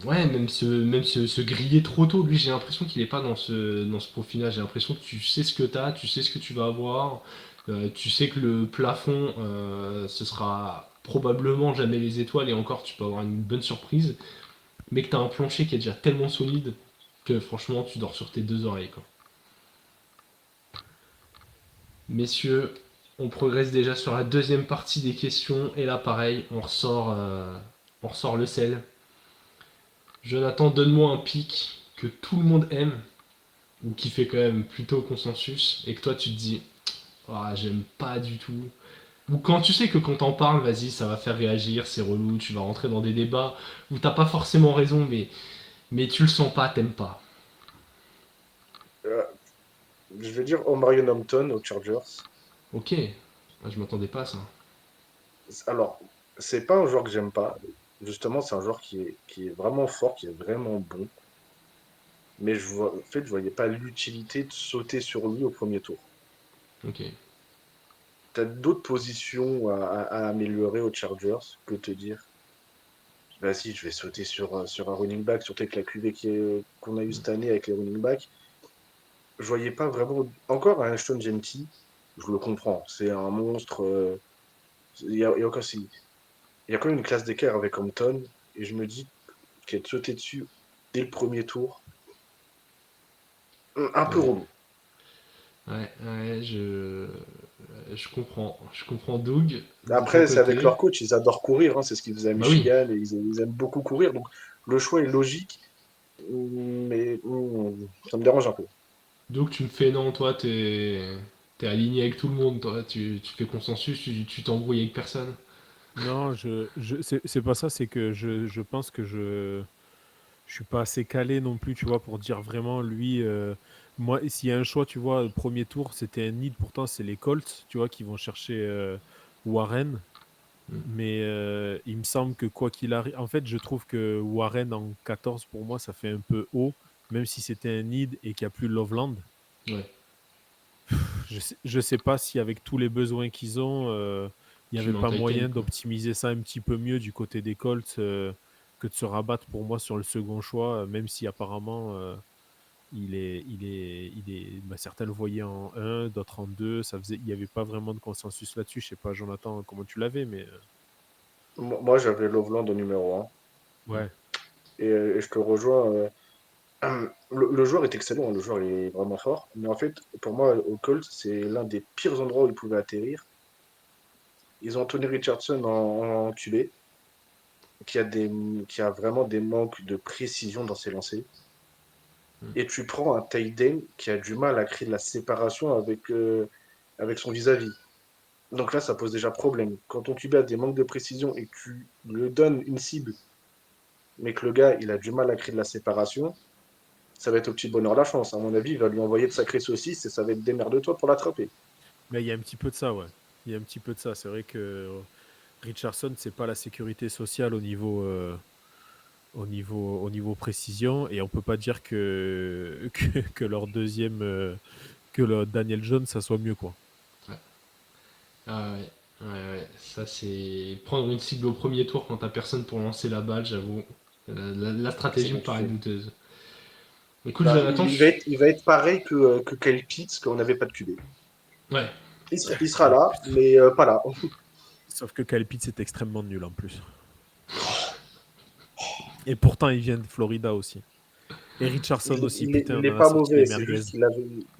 Ouais, se griller trop tôt. Lui, j'ai l'impression qu'il est pas dans ce profil-là. J'ai l'impression que tu sais ce que t'as, tu sais ce que tu vas avoir, tu sais que le plafond, ce sera probablement jamais les étoiles et encore, tu peux avoir une bonne surprise, mais que t'as un plancher qui est déjà tellement solide que franchement, tu dors sur tes deux oreilles, quoi. Messieurs, on progresse déjà sur la deuxième partie des questions et là, pareil, on ressort le sel. Jonathan, donne-moi un pic que tout le monde aime ou qui fait quand même plutôt consensus et que toi tu te dis ah, j'aime pas du tout. Ou quand tu sais que quand t'en parles, vas-y, ça va faire réagir, c'est relou, tu vas rentrer dans des débats où t'as pas forcément raison, mais tu le sens pas, t'aimes pas. Euh, je vais dire Omarion Hampton aux Chargers. Ok, ah, je m'attendais pas à ça. Alors, c'est pas un joueur que j'aime pas. Justement, c'est un joueur qui est vraiment fort, qui est vraiment bon. Mais en fait, je voyais pas l'utilité de sauter sur lui au premier tour. Ok. Tu as d'autres positions à améliorer aux Chargers que te dire, vas-y, je vais sauter sur un running back, surtout avec la QV qu'on a eu cette année avec les running backs. je voyais pas vraiment. Encore un Ashton Genty, je le comprends. C'est un monstre. Il y a aucun signe. Il y a quand même une classe d'écart avec Hampton. Et je me dis qu'être sauté dessus dès le premier tour, un peu Ouais. relou. Ouais, je comprends. Je comprends Doug. De ton Après, c'est avec côté. leur coach, ils adorent courir. C'est ce qu'ils faisaient à Bah oui. Michigan. Et ils aiment beaucoup courir. Donc le choix est logique. Mais ça me dérange un peu. Doug, tu me fais non, toi, t'es aligné avec tout le monde, toi. Tu fais consensus, tu t'embrouilles avec personne. Non, c'est pas ça, c'est que je pense que je suis pas assez calé non plus, tu vois, pour dire vraiment, lui, moi, s'il y a un choix, tu vois, le premier tour, c'était un need, pourtant, c'est les Colts, tu vois, qui vont chercher Warren. Mm. Mais il me semble que quoi qu'il arrive, en fait, je trouve que Warren en 14, pour moi, ça fait un peu haut, même si c'était un need et qu'il n'y a plus Loveland. Ouais. Je sais pas si avec tous les besoins qu'ils ont, il n'y Tu avait mets en pas Titan, moyen quoi. d'optimiser ça un petit peu mieux du côté des Colts que de se rabattre pour moi sur le second choix, même si apparemment certains le voyaient en 1, d'autres en 2. Il n'y avait pas vraiment de consensus là-dessus. Je sais pas, Jonathan, comment tu l'avais, mais Moi, j'avais Loveland au numéro 1. ouais. Et je te rejoins. Le joueur est excellent, le joueur est vraiment fort. Mais en fait, pour moi, au Colts, c'est l'un des pires endroits où il pouvait atterrir. Ils ont Anthony Richardson en QB, qui a vraiment des manques de précision dans ses lancers. Et tu prends un tight end qui a du mal à créer de la séparation avec son vis-à-vis. Donc là, ça pose déjà problème. Quand ton QB a des manques de précision et que tu le donnes une cible, mais que le gars, il a du mal à créer de la séparation, ça va être au petit bonheur la chance. À mon avis, il va lui envoyer de sacrées saucisses et ça va être démerde-toi pour l'attraper. Mais il y a un petit peu de ça, ouais. Il y a un petit peu de ça. C'est vrai que Richardson, c'est pas la sécurité sociale au niveau précision, et on peut pas dire que leur deuxième, que le Daniel Jones, ça soit mieux, quoi. Ah ouais. Ouais. Ça, c'est prendre une cible au premier tour quand t'as personne pour lancer la balle, j'avoue. La stratégie C'est me paraît compliqué. douteuse. Écoute, Bah, Jonathan, il va être pareil que Kyle Pitts quand on n'avait pas de QB. ouais. Il sera là, mais pas là. Sauf que Kyle Pitts est extrêmement nul en plus. Et pourtant, il vient de Florida aussi. Et Richardson aussi, putain, Il on est en a pas sorti des mauvais, c'est merguez. juste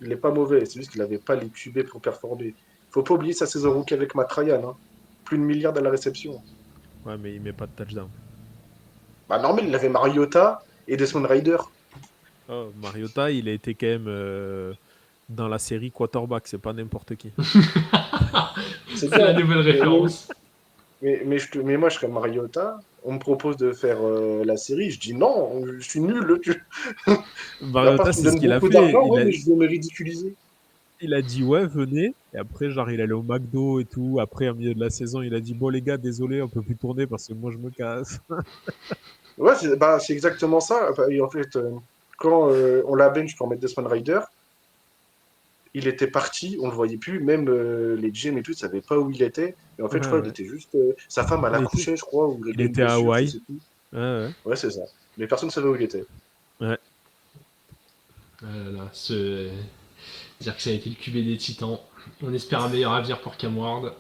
il est pas mauvais, c'est juste qu'il avait pas les QB pour performer. Faut pas oublier sa saison rookie avec Matt Ryan, hein. Plus de milliards à la réception. Ouais, mais il met pas de touchdown. Bah normal, il avait Mariota et Desmond Ryder. Oh, Mariota, il a été quand même dans la série quarterback, c'est pas n'importe qui. C'est C'est la bien. nouvelle Mais, référence. mais moi, je serais Mariota. On me propose de faire la série. Je dis non, je suis nul. À part Mariota, tu me c'est ce donnes qu'il a beaucoup fait. d'argent, ouais, mais je vais me ridiculiser. Il a dit ouais, venez. Et après, genre, il allait au McDo et tout. Après, au milieu de la saison, il a dit bon, les gars, désolé, on peut plus tourner parce que moi, je me casse. Ouais, c'est exactement ça. Enfin, et en fait, quand on l'a bench pour mettre Desmond Ryder, il était parti, on le voyait plus. Même les GM et tout, ils savaient pas où il était. Et en fait, je Ouais, crois qu'il ouais. était juste. Sa femme, elle Il était, accouchait, je crois, ou il il réglait une était à blessure, je Hawaï. sais plus. Ouais, Ouais, c'est ça. Mais personne ne savait où il était. ouais. Dire que ça a été le QB des Titans. On espère un meilleur avenir pour Cam Ward.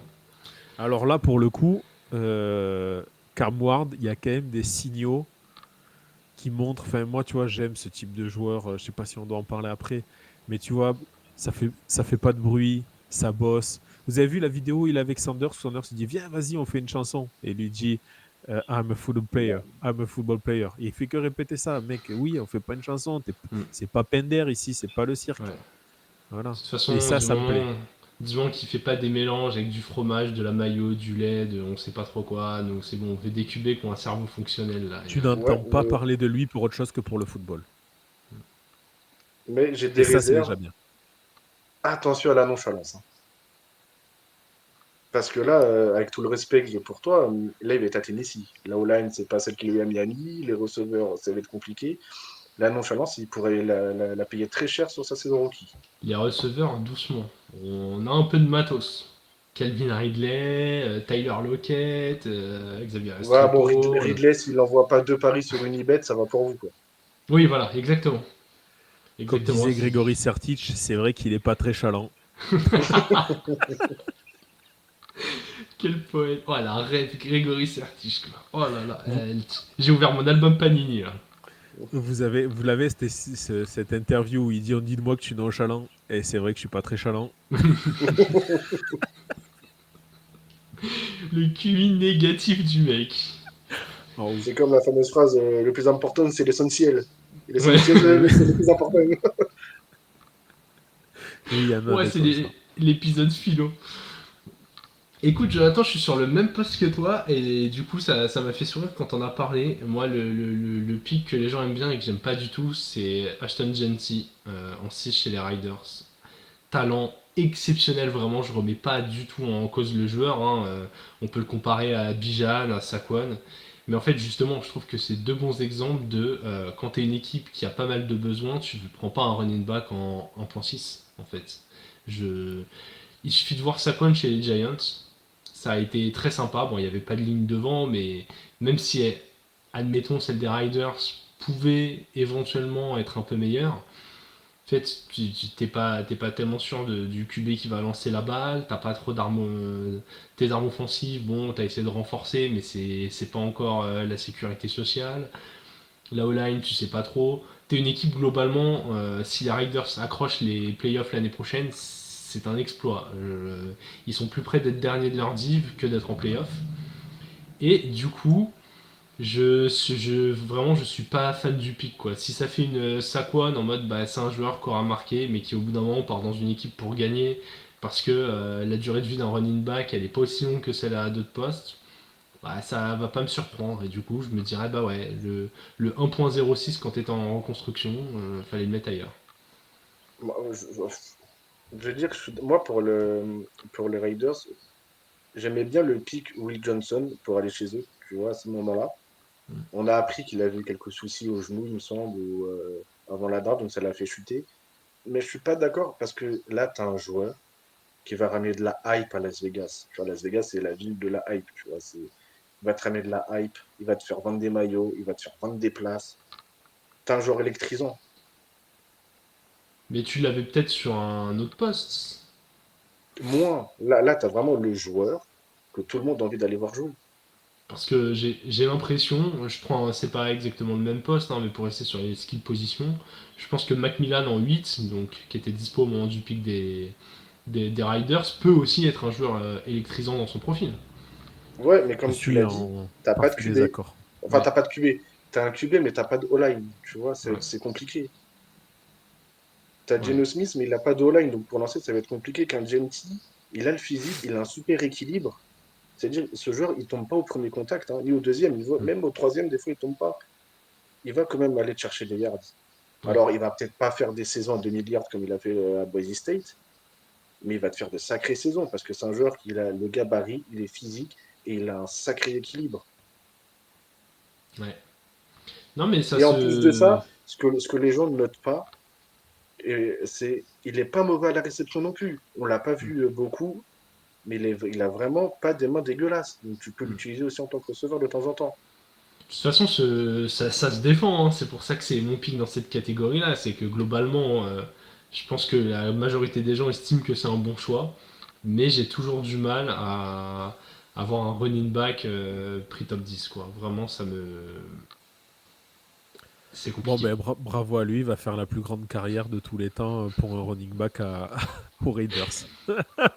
Alors là, pour le coup, Cam Ward, il y a quand même des signaux qui montrent. Enfin, moi, tu vois, j'aime ce type de joueur. Je sais pas si on doit en parler après, mais tu vois, ça fait pas de bruit, ça bosse. Vous avez vu la vidéo où il est avec Sanders? Sanders se dit viens, vas-y, on fait une chanson. Et il lui dit I'm a football player, I'm a football player. Et il fait que répéter ça, mec. Oui, on fait pas une chanson. C'est pas Pender ici, c'est pas le cirque. Ouais. Voilà. De toute façon, Et ça me plaît. du moment qu'il fait pas des mélanges avec du fromage, de la mayo, du lait, de on sait pas trop quoi, donc c'est bon, on fait des QB qui ont un cerveau fonctionnel là. Tu Ouais, n'entends pas parler de lui pour autre chose que pour le football. mais j'ai Et des ça, c'est réserves. déjà bien. Attention à la nonchalance, hein. Parce que là, avec tout le respect que j'ai pour toi, là, il va être à Tennessee. La O-line, c'est pas celle qu'il a eu à Miami. Les receveurs, ça va être compliqué. La nonchalance, il pourrait la payer très cher sur sa saison rookie. Les receveurs, doucement. On a un peu de matos. Calvin Ridley, Tyler Lockett, Xavier Voilà, bon, Restrepo. Ridley, s'il n'envoie pas deux paris sur une ibet, ça va pour vous, quoi. Oui, voilà, exactement. Comme Exactement. disait Grégory Sertic, c'est vrai qu'il est pas très chalant. Quel poète. Oh, la rêve, Grégory Sertiche, quoi. Oh là là. J'ai ouvert mon album Panini, là. Vous l'avez, cette interview où il dit on dit de moi que je suis nonchalant. Et c'est vrai que je suis pas très chalant. Le QI négatif du mec. Oh, C'est comme la fameuse phrase le plus important, c'est l'essentiel. Et Ouais. l'essentiel, c'est le plus important. oui, il y en a Ouais, des c'est comme ça. l'épisode philo. Écoute, Jonathan, je suis sur le même post que toi et du coup, ça m'a fait sourire quand on a parlé. Moi, le pick que les gens aiment bien et que j'aime pas du tout, c'est Ashton Genty en 6 chez les Riders. Talent exceptionnel, vraiment, je remets pas du tout en cause le joueur. Hein. On peut le comparer à Bijan, à Saquon. Mais en fait, justement, je trouve que c'est deux bons exemples de quand tu es une équipe qui a pas mal de besoins, tu ne prends pas un running back en point 6, en fait. Il suffit de voir Saquon chez les Giants. Ça a été très sympa. Bon, il n'y avait pas de ligne devant, mais même si, admettons, celle des Riders pouvait éventuellement être un peu meilleure, en fait, t'es pas tellement sûr du QB qui va lancer la balle, t'as pas trop d'armes, tes armes offensives, bon, t'as essayé de renforcer, mais c'est pas encore la sécurité sociale. La O-line, tu sais pas trop. T'es une équipe globalement, si les Riders accrochent les playoffs l'année prochaine, c'est un exploit. Ils sont plus près d'être derniers de leur div que d'être en playoff. Et du coup, vraiment, je suis pas fan du pick, quoi. Si ça fait une Saquon en mode, bah, c'est un joueur qui aura marqué, mais qui au bout d'un moment part dans une équipe pour gagner, parce que la durée de vie d'un running back, elle est pas aussi longue que celle à d'autres postes, bah, ça va pas me surprendre. Et du coup, je me dirais, bah ouais, le 1.06 quand t'es en reconstruction, fallait le mettre ailleurs. Moi, je veux dire, moi, pour les Raiders, j'aimais bien le pick Will Johnson pour aller chez eux, tu vois, à ce moment-là. On a appris qu'il avait eu quelques soucis au genou, il me semble, avant la draft, donc ça l'a fait chuter. Mais je suis pas d'accord parce que là, tu as un joueur qui va ramener de la hype à Las Vegas. Tu vois, Las Vegas, c'est la ville de la hype, tu vois. Il va te ramener de la hype, il va te faire vendre des maillots, il va te faire vendre des places. Tu as un joueur électrisant. Mais tu l'avais peut-être sur un autre poste. Moi, là tu as vraiment le joueur que tout le monde a envie d'aller voir jouer. Parce que j'ai l'impression, c'est pas exactement le même poste, hein, mais pour rester sur les skill positions, je pense que Macmillan en 8, donc, qui était dispo au moment du pic des Riders, peut aussi être un joueur électrisant dans son profil. Ouais, mais Je comme tu suis l'as dit, en t'as pas de parfait QB. désaccord. Enfin, Ouais. t'as pas de QB. T'as un QB, mais t'as pas de O-line. Tu vois, Ouais. c'est compliqué. T'as Ouais. Geno Smith, mais il n'a pas de O-line. Donc pour lancer, ça va être compliqué. Qu'un Genty, il a le physique, il a un super équilibre. C'est-à-dire, ce joueur, il tombe pas au premier contact, hein, ni au deuxième. Même au troisième, des fois, il tombe pas. Il va quand même aller te chercher des yards. Ouais. Alors, il va peut-être pas faire des saisons à 2000 yards comme il a fait à Boise State, mais il va te faire de sacrées saisons parce que c'est un joueur qui a le gabarit, il est physique et il a un sacré équilibre. Ouais. Non, mais ça Et en plus de se. ça, ce que les gens ne notent pas, c'est il n'est pas mauvais à la réception non plus. On l'a pas vu beaucoup, mais il a vraiment pas des mains dégueulasses. Donc tu peux l'utiliser aussi en tant que receveur de temps en temps. De toute façon, ça se défend, hein. C'est pour ça que c'est mon pic dans cette catégorie-là. C'est que globalement, je pense que la majorité des gens estiment que c'est un bon choix. Mais j'ai toujours du mal à avoir un running back pris top 10, quoi. Vraiment, c'est Bon, compliqué. ben, bravo à lui, il va faire la plus grande carrière de tous les temps pour un running back aux Raiders.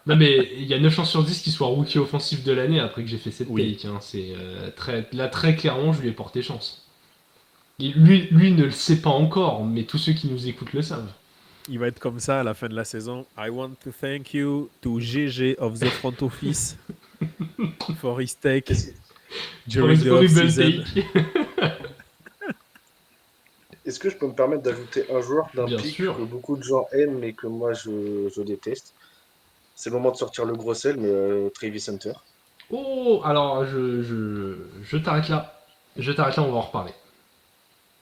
Non, mais il y a 9 chances sur 10 qu'il soit rookie offensif de l'année après que j'ai fait cette Oui. take, hein. Là, très clairement, je lui ai porté chance. Lui ne le sait pas encore, mais tous ceux qui nous écoutent le savent. Il va être comme ça à la fin de la saison. I want to thank you to GG of the front office for his take during the Horrible off-season. take. Est-ce que je peux me permettre d'ajouter un joueur d'un Bien pick sûr. que beaucoup de gens aiment mais que moi je déteste? C'est le moment de sortir le gros sel, mais Travis Hunter. Oh, alors je t'arrête là. Je t'arrête là, on va en reparler.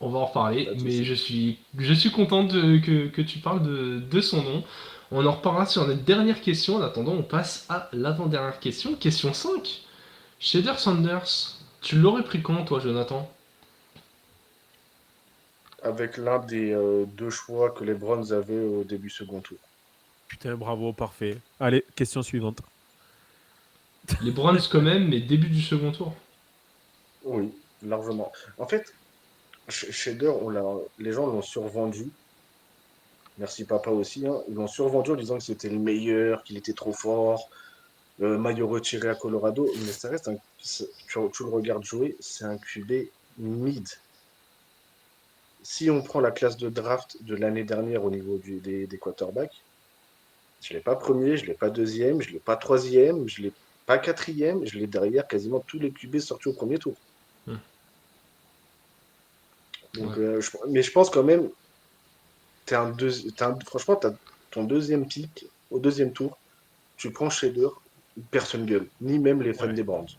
On va en reparler, Pas de mais souci. je suis content que tu parles de son nom. On en reparlera sur notre dernière question. En attendant, on passe à l'avant-dernière question. Question 5. Shader Sanders, tu l'aurais pris quand, toi, Jonathan? avec l'un des deux choix que les Browns avaient au début second tour. Putain, bravo, parfait. Allez, question suivante. Les Browns quand même, mais début du second tour. Oui, largement. En fait, Shader, les gens l'ont survendu. Merci papa aussi, hein. Ils l'ont survendu en disant que c'était le meilleur, qu'il était trop fort, maillot retiré à Colorado, mais ça reste tu le regardes jouer, c'est un QB mid. Si on prend la classe de draft de l'année dernière au niveau des quarterbacks, je ne l'ai pas premier, je ne l'ai pas deuxième, je ne l'ai pas troisième, je ne l'ai pas quatrième, je l'ai derrière quasiment tous les QB sortis au premier tour. Donc, Ouais. mais je pense quand même, franchement, tu as ton deuxième pick au deuxième tour, tu prends Shader, personne gueule, ni même les fans Ouais. des Browns.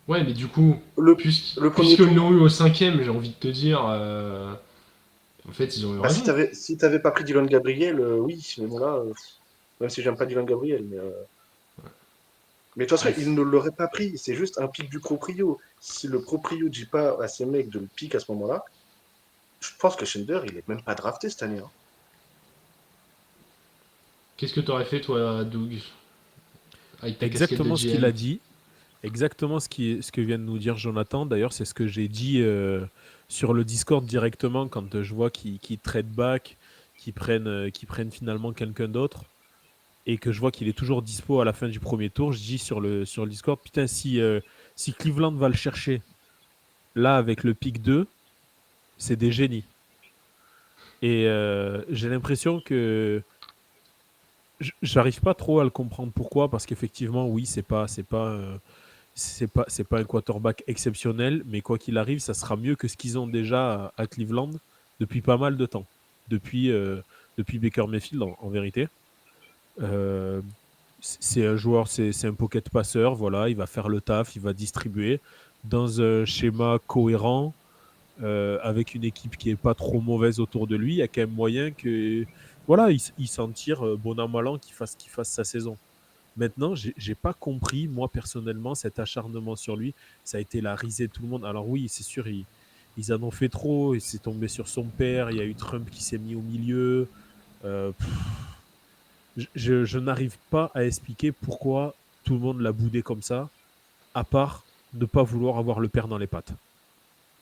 Ouais, mais du coup, Le premier puisqu'ils tour, l'ont eu au 5ème, j'ai envie de te dire, en fait, ils ont eu bah, raison. si t'avais pas pris Dylan Gabriel, oui, mais bon là, même si j'aime pas Dylan Gabriel, mais de toute façon, Ouais, il ne l'aurait pas pris, c'est juste un pic du proprio. Si le proprio dit pas à ses mecs de le pick à ce moment-là, je pense que Schender, il est même pas drafté cette année, hein. qu'est-ce que t'aurais fait, toi, Doug, avec ta casquette de Exactement ce qu'il a GM? dit. Exactement ce que vient de nous dire Jonathan. D'ailleurs, c'est ce que j'ai dit sur le Discord directement quand je vois qu'ils trade back, qu'ils prennent finalement quelqu'un d'autre et que je vois qu'il est toujours dispo à la fin du premier tour. Je dis sur le Discord, putain, si Cleveland va le chercher là avec le pick 2, c'est des génies. Et j'ai l'impression que j'arrive pas trop à le comprendre pourquoi, parce qu'effectivement, oui, c'est pas un quarterback exceptionnel, mais quoi qu'il arrive, ça sera mieux que ce qu'ils ont déjà à Cleveland depuis pas mal de temps, depuis Baker Mayfield en vérité. C'est un joueur, c'est un pocket passeur, voilà, il va faire le taf, il va distribuer dans un schéma cohérent, avec une équipe qui est pas trop mauvaise autour de lui. Il y a quand même moyen que, voilà, il s'en tire bon an mal an, qu'il fasse sa saison. Maintenant, j'ai pas compris, moi personnellement, cet acharnement sur lui. Ça a été la risée de tout le monde. Alors oui, c'est sûr, ils en ont fait trop. Il s'est tombé sur son père. Il y a eu Trump qui s'est mis au milieu. Pff, je n'arrive pas à expliquer pourquoi tout le monde l'a boudé comme ça, à part ne pas vouloir avoir le père dans les pattes.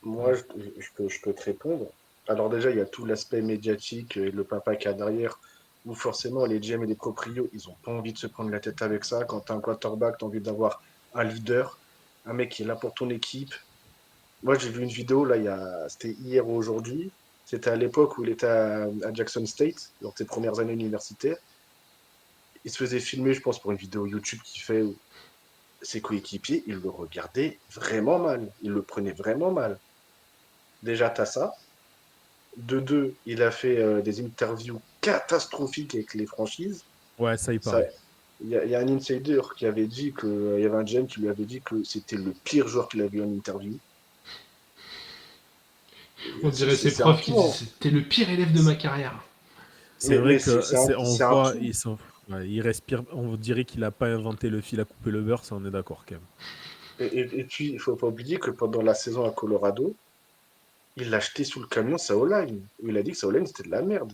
Moi, je peux te répondre. Alors déjà, il y a tout l'aspect médiatique et le papa qu'il y a derrière, où forcément les GM et les proprios, ils n'ont pas envie de se prendre la tête avec ça. Quand tu as un quarterback, tu as envie d'avoir un leader, un mec qui est là pour ton équipe. Moi, j'ai vu une vidéo, là, c'était hier ou aujourd'hui. C'était à l'époque où il était à Jackson State, lors de ses premières années universitaires. Il se faisait filmer, je pense, pour une vidéo YouTube qu'il fait où ses coéquipiers, ils le regardaient vraiment mal. Ils le prenaient vraiment mal. Déjà, tu as ça. De deux, il a fait des interviews catastrophiques avec les franchises. Ouais, ça y Ça, paraît. y a un insider qui avait dit que, il y avait un GM qui lui avait dit que c'était le pire joueur qu'il avait eu en interview. On dirait ses C'est un profs qui tout, hein. disent t'es le pire élève de ma carrière. C'est vrai que on c'est un voit, tout. il respire, on dirait qu'il n'a pas inventé le fil à couper le beurre, ça on est d'accord quand même. Et puis, il ne faut pas oublier que pendant la saison à Colorado, il l'a jeté sous le camion sa O-line. Il a dit que sa O-line c'était de la merde.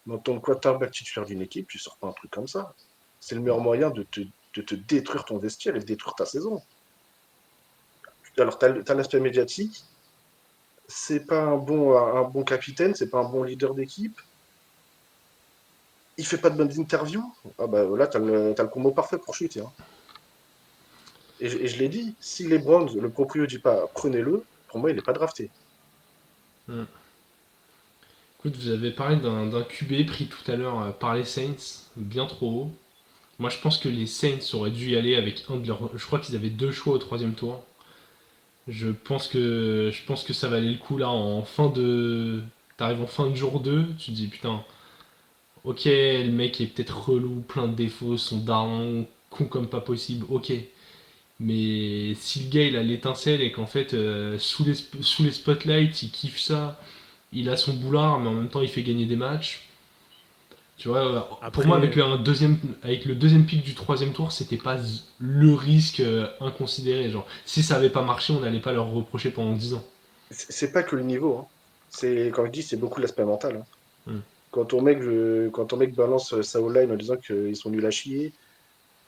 Dans ton quarterback titulaire d'une équipe, tu sors pas un truc comme ça. C'est le meilleur moyen de te détruire ton vestiaire et de détruire ta saison. Alors, tu as l'aspect médiatique. C'est pas un bon capitaine, c'est pas un bon leader d'équipe. Il fait pas de bonnes interviews. Ah bah là, t'as le combo parfait pour chuter, hein. Et je l'ai dit, si les Browns, le proprio dit pas prenez-le, pour moi, il n'est pas drafté. Écoute, vous avez parlé d'un QB pris tout à l'heure par les Saints, bien trop haut. Moi, je pense que les Saints auraient dû y aller avec un de leurs. Je crois qu'ils avaient 2 choix au 3ème tour. Je pense que ça valait le coup là en fin de. T'arrives en fin de jour 2, tu te dis putain, ok, le mec est peut-être relou, plein de défauts, son daron, con comme pas possible, ok. Mais si le gars il a l'étincelle et qu'en fait sous les spotlights il kiffe ça, il a son boulard mais en même temps il fait gagner des matchs. Tu vois, pour moi Après, avec le deuxième pick du 3ème tour, c'était pas le risque inconsidéré. Genre, si ça avait pas marché, on n'allait pas leur reprocher pendant 10 ans. C'est pas que le niveau, hein. Quand je dis, c'est beaucoup l'aspect mental. Hein. Hmm. Quand ton mec balance sa line en disant qu'ils sont nuls à chier,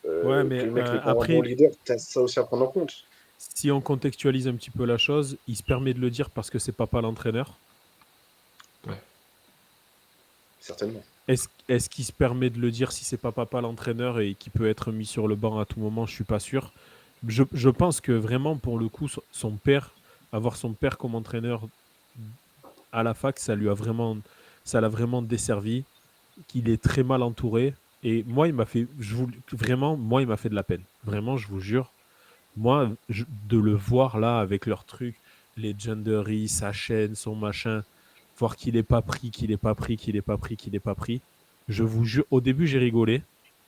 Ouais, que mais le mec n'est pas un après, bon leader, t'as ça aussi à prendre en compte. si on contextualise un petit peu la chose, il se permet de le dire parce que c'est papa l'entraîneur. Certainement. Est-ce qu'il se permet de le dire si c'est pas papa l'entraîneur et qu'il peut être mis sur le banc à tout moment? Je suis pas sûr. Je pense que vraiment, pour le coup, son père, avoir son père comme entraîneur à la fac, ça l'a vraiment desservi, qu'il est très mal entouré. Et moi, moi, il m'a fait de la peine. Vraiment, je vous jure. Moi, de le voir là avec leurs trucs, Legendary, sa chaîne, son machin, voir qu'il n'est pas pris, qu'il n'est pas pris, qu'il n'est pas pris, qu'il n'est pas pris. Je vous jure, au début, j'ai rigolé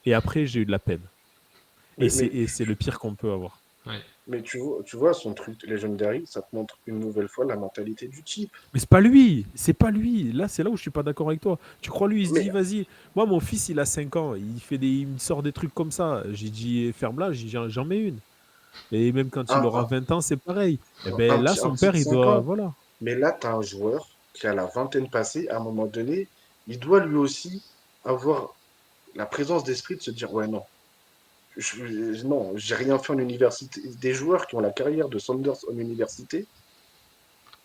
et après, j'ai eu de la peine. Mais, Et c'est le pire qu'on peut avoir. mais tu vois, son truc Legendary, ça te montre une nouvelle fois la mentalité du type. Mais c'est pas lui, c'est pas lui. Là, c'est là où je suis pas d'accord avec toi. Tu crois lui, il se Mais- dit, vas-y. Moi, mon fils, il a 5 ans, il me sort des trucs comme ça. J'ai dit, ferme-la, j'en mets une. Et même quand il aura 20 ans, c'est pareil. Et ben là, un son petit père, de il 5 doit, ans. voilà. Mais là, tu as un joueur qui a la vingtaine passée, à un moment donné, il doit lui aussi avoir la présence d'esprit de se dire, ouais, non, non, j'ai rien fait en université. Des joueurs qui ont la carrière de Sanders en université,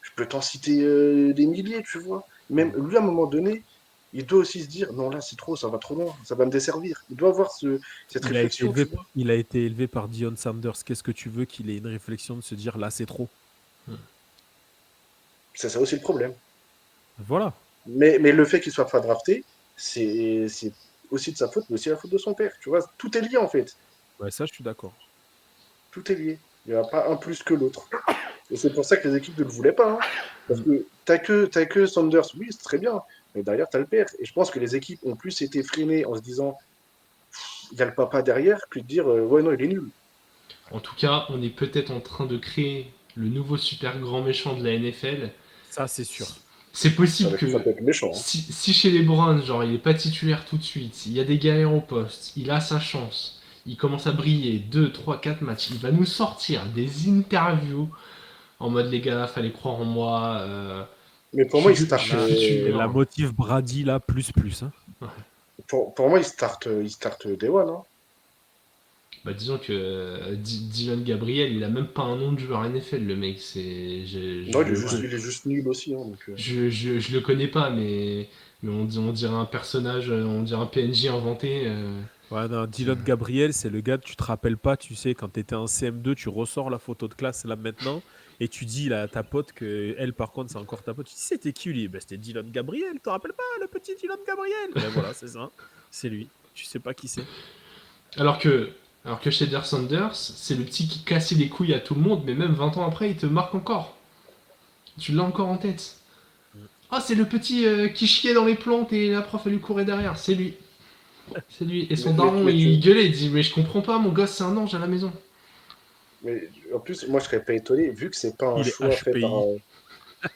je peux t'en citer des milliers, tu vois. Même lui, à un moment donné, il doit aussi se dire, non, là, c'est trop, ça va trop loin, ça va me desservir. Il doit avoir cette réflexion, tu vois. Il a été élevé par Deion Sanders. Qu'est-ce que tu veux qu'il ait une réflexion de se dire, là, c'est trop? C'est ça aussi le problème. Voilà. Mais le fait qu'il soit pas drafté, c'est aussi de sa faute, mais aussi la faute de son père. Tu vois, tout est lié en fait. Ouais, ça, je suis d'accord. Tout est lié. Il n'y a pas un plus que l'autre. Et c'est pour ça que les équipes ne le voulaient pas. Hein. Parce que t'as que Sanders, oui, c'est très bien. Mais derrière, t'as le père. Et je pense que les équipes ont plus été freinées en se disant, il y a le papa derrière, que de dire, ouais, non, il est nul. En tout cas, on est peut-être en train de créer le nouveau super grand méchant de la NFL. Ça, c'est sûr. C'est possible Ça que peut être méchant. Hein. si chez les Browns, genre, il est pas titulaire tout de suite, il y a des galères au poste, il a sa chance, il commence à briller 2, 3, 4 matchs, il va nous sortir des interviews en mode les gars, fallait croire en moi. Mais pour moi, il je start. suis futur. La motive Brady, là, plus. Hein. Pour moi, il start Day One. Hein. Bah disons que Dylan Gabriel, il a même pas un nom de joueur NFL, le mec. Non, il est juste nul aussi. Hein, donc, Je le connais pas, mais on dirait un personnage, on dirait un PNJ inventé. Ouais, non, Dylan Gabriel, c'est le gars, tu te rappelles pas, tu sais, quand tu étais en CM2, tu ressors la photo de classe là maintenant, et tu dis là, à ta pote que elle, par contre, c'est encore ta pote. Tu dis, c'était qui lui? Ben, c'était Dylan Gabriel, tu te rappelles pas, le petit Dylan Gabriel? Ben voilà, c'est ça, c'est lui. Tu sais pas qui c'est. Alors que Shader Sanders, c'est le petit qui cassait les couilles à tout le monde, mais même 20 ans après, il te marque encore. Tu l'as encore en tête. Ah, c'est le petit qui chiait dans les plantes et la prof elle lui courait derrière. C'est lui. C'est lui. Et son daron, il gueulait, il dit mais je comprends pas, mon gosse c'est un ange à la maison. Mais en plus, moi, je serais pas étonné, vu que c'est pas un Il est choix fait HPI. par.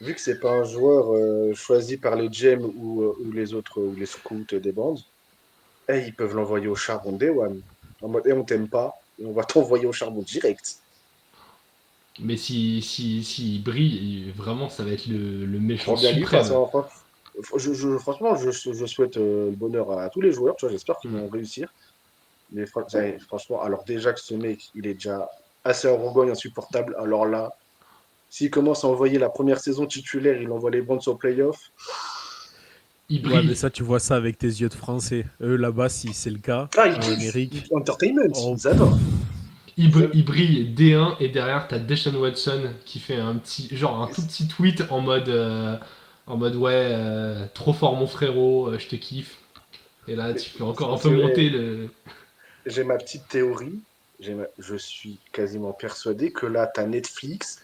Vu que c'est pas un joueur choisi par les GM ou les autres, ou les scouts des bandes, ils peuvent l'envoyer au charbon Day One. En mode, on t'aime pas, et on va t'envoyer au charbon direct. Mais si brille, vraiment ça va être le méchant Prends bien lui suprême. face. Hein, franchement, je souhaite le bonheur à tous les joueurs. Tu vois, j'espère qu'ils vont réussir. Mais franchement, alors déjà que ce mec, il est déjà assez arrogant et insupportable. Alors là, s'il commence à envoyer la première saison titulaire, il envoie les Browns au playoff. Il Ouais, brille. mais ça, tu vois ça avec tes yeux de français. Eux, là-bas, si c'est le cas, Ah, en Amérique. Entertainment, Oh, ils adorent. Il brille D1 et derrière t'as Deshaun Watson qui fait un tout petit tweet en mode ouais trop fort mon frérot, je te kiffe. Et là tu peux encore un peu monter le. J'ai ma petite théorie. Je suis quasiment persuadé que là, tu as Netflix.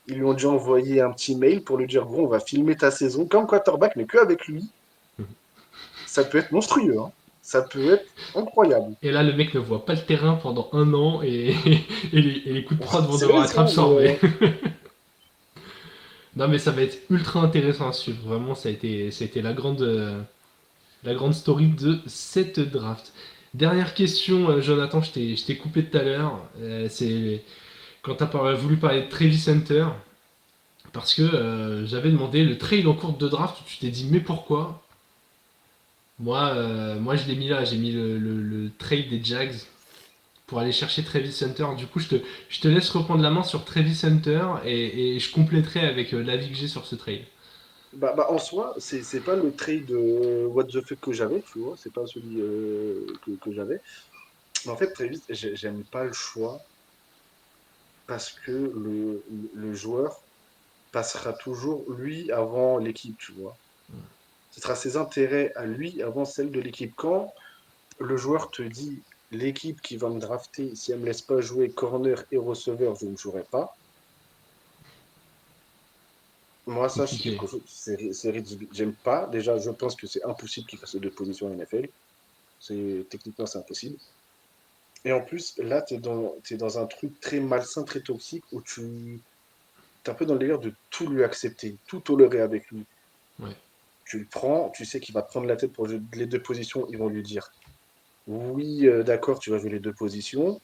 Ils lui ont déjà envoyé un petit mail pour lui dire gros, on va filmer ta saison comme quarterback, mais que avec lui. Ça peut être monstrueux. Hein. Ça peut être incroyable. Et là le mec ne voit pas le terrain pendant 1 an et les coups de prod vont C'est devoir vrai, être ça, absorbés. Non mais ça va être ultra intéressant à suivre. Vraiment ça a été la grande story de cette draft. Dernière question, Jonathan, je t'ai coupé tout à l'heure. C'est quand tu as voulu parler de Travis Hunter, Parce que j'avais demandé le trade en cours de draft où tu t'es dit mais pourquoi? Moi je l'ai mis là, j'ai mis le trade des Jags pour aller chercher Travis Hunter. Du coup je te laisse reprendre la main sur Travis Hunter et je compléterai avec l'avis que j'ai sur ce trade. En soi, c'est pas le trade what the fuck que j'avais, tu vois, c'est pas celui que j'avais. Mais en fait, Travis, j'aime pas le choix parce que le joueur passera toujours lui avant l'équipe, tu vois. Ce sera ses intérêts à lui avant celle de l'équipe. Quand le joueur te dit l'équipe qui va me drafter, si elle me laisse pas jouer corner et receveur, je ne jouerai pas. Moi, ça, c'est Compliqué. quelque chose, c'est ridicule. J'aime pas. Déjà, je pense que c'est impossible qu'il fasse les deux positions en NFL. Techniquement, c'est impossible. Et en plus, là, t'es dans un truc très malsain, très toxique, où t'es un peu dans le délire de tout lui accepter, tout tolérer avec lui. Ouais. Tu le prends, tu sais qu'il va te prendre la tête pour les deux positions, ils vont lui dire oui, d'accord, tu vas jouer les deux positions.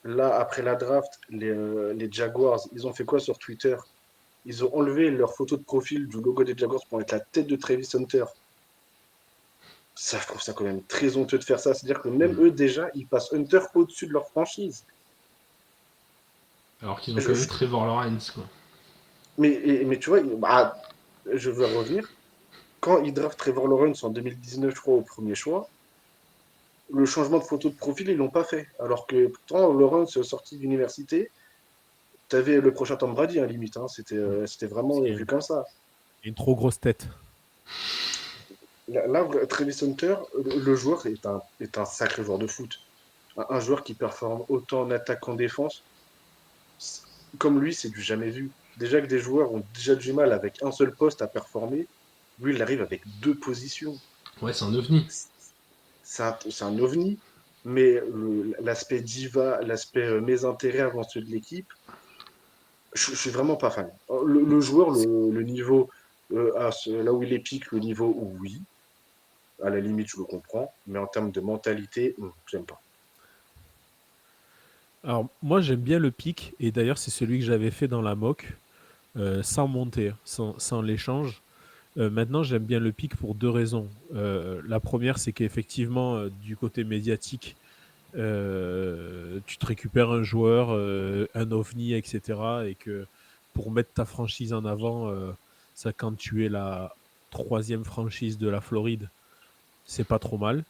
Là, après la draft, les Jaguars, ils ont fait quoi sur Twitter? Ils ont enlevé leur photo de profil du logo des Jaguars pour mettre la tête de Travis Hunter. Ça, je trouve ça quand même très honteux de faire ça. C'est-à-dire que même eux, déjà, ils passent Hunter au-dessus de leur franchise. Alors qu'ils ont quand même Trevor Lawrence, quoi. Mais tu vois, je veux revenir. Quand ils draftent Trevor Lawrence en 2019, je crois, au premier choix, le changement de photo de profil, ils l'ont pas fait. Alors que pourtant, Lawrence, sorti d'université, tu avais le prochain Tom Brady, hein, limite. Hein. C'était vraiment vu comme ça. Une trop grosse tête. Là, Travis Hunter, le joueur est un sacré joueur de foot. Un joueur qui performe autant en attaque qu'en défense. Comme lui, c'est du jamais vu. Déjà que des joueurs ont déjà du mal avec un seul poste à performer, lui, il arrive avec deux positions. Ouais, c'est un ovni. C'est un ovni, mais l'aspect diva, l'aspect mes intérêts avant ceux de l'équipe, je suis vraiment pas fan. Le joueur, le niveau, là où il est pique, le niveau, oui, à la limite, je le comprends, mais en termes de mentalité, j'aime pas. Alors, moi, j'aime bien le pic, et d'ailleurs, c'est celui que j'avais fait dans la mock, sans monter, sans l'échange. Maintenant, j'aime bien le pic pour deux raisons. La première, c'est qu'effectivement, du côté médiatique, tu te récupères un joueur, un ovni, etc. Et que pour mettre ta franchise en avant, ça, quand tu es la troisième franchise de la Floride, c'est pas trop mal.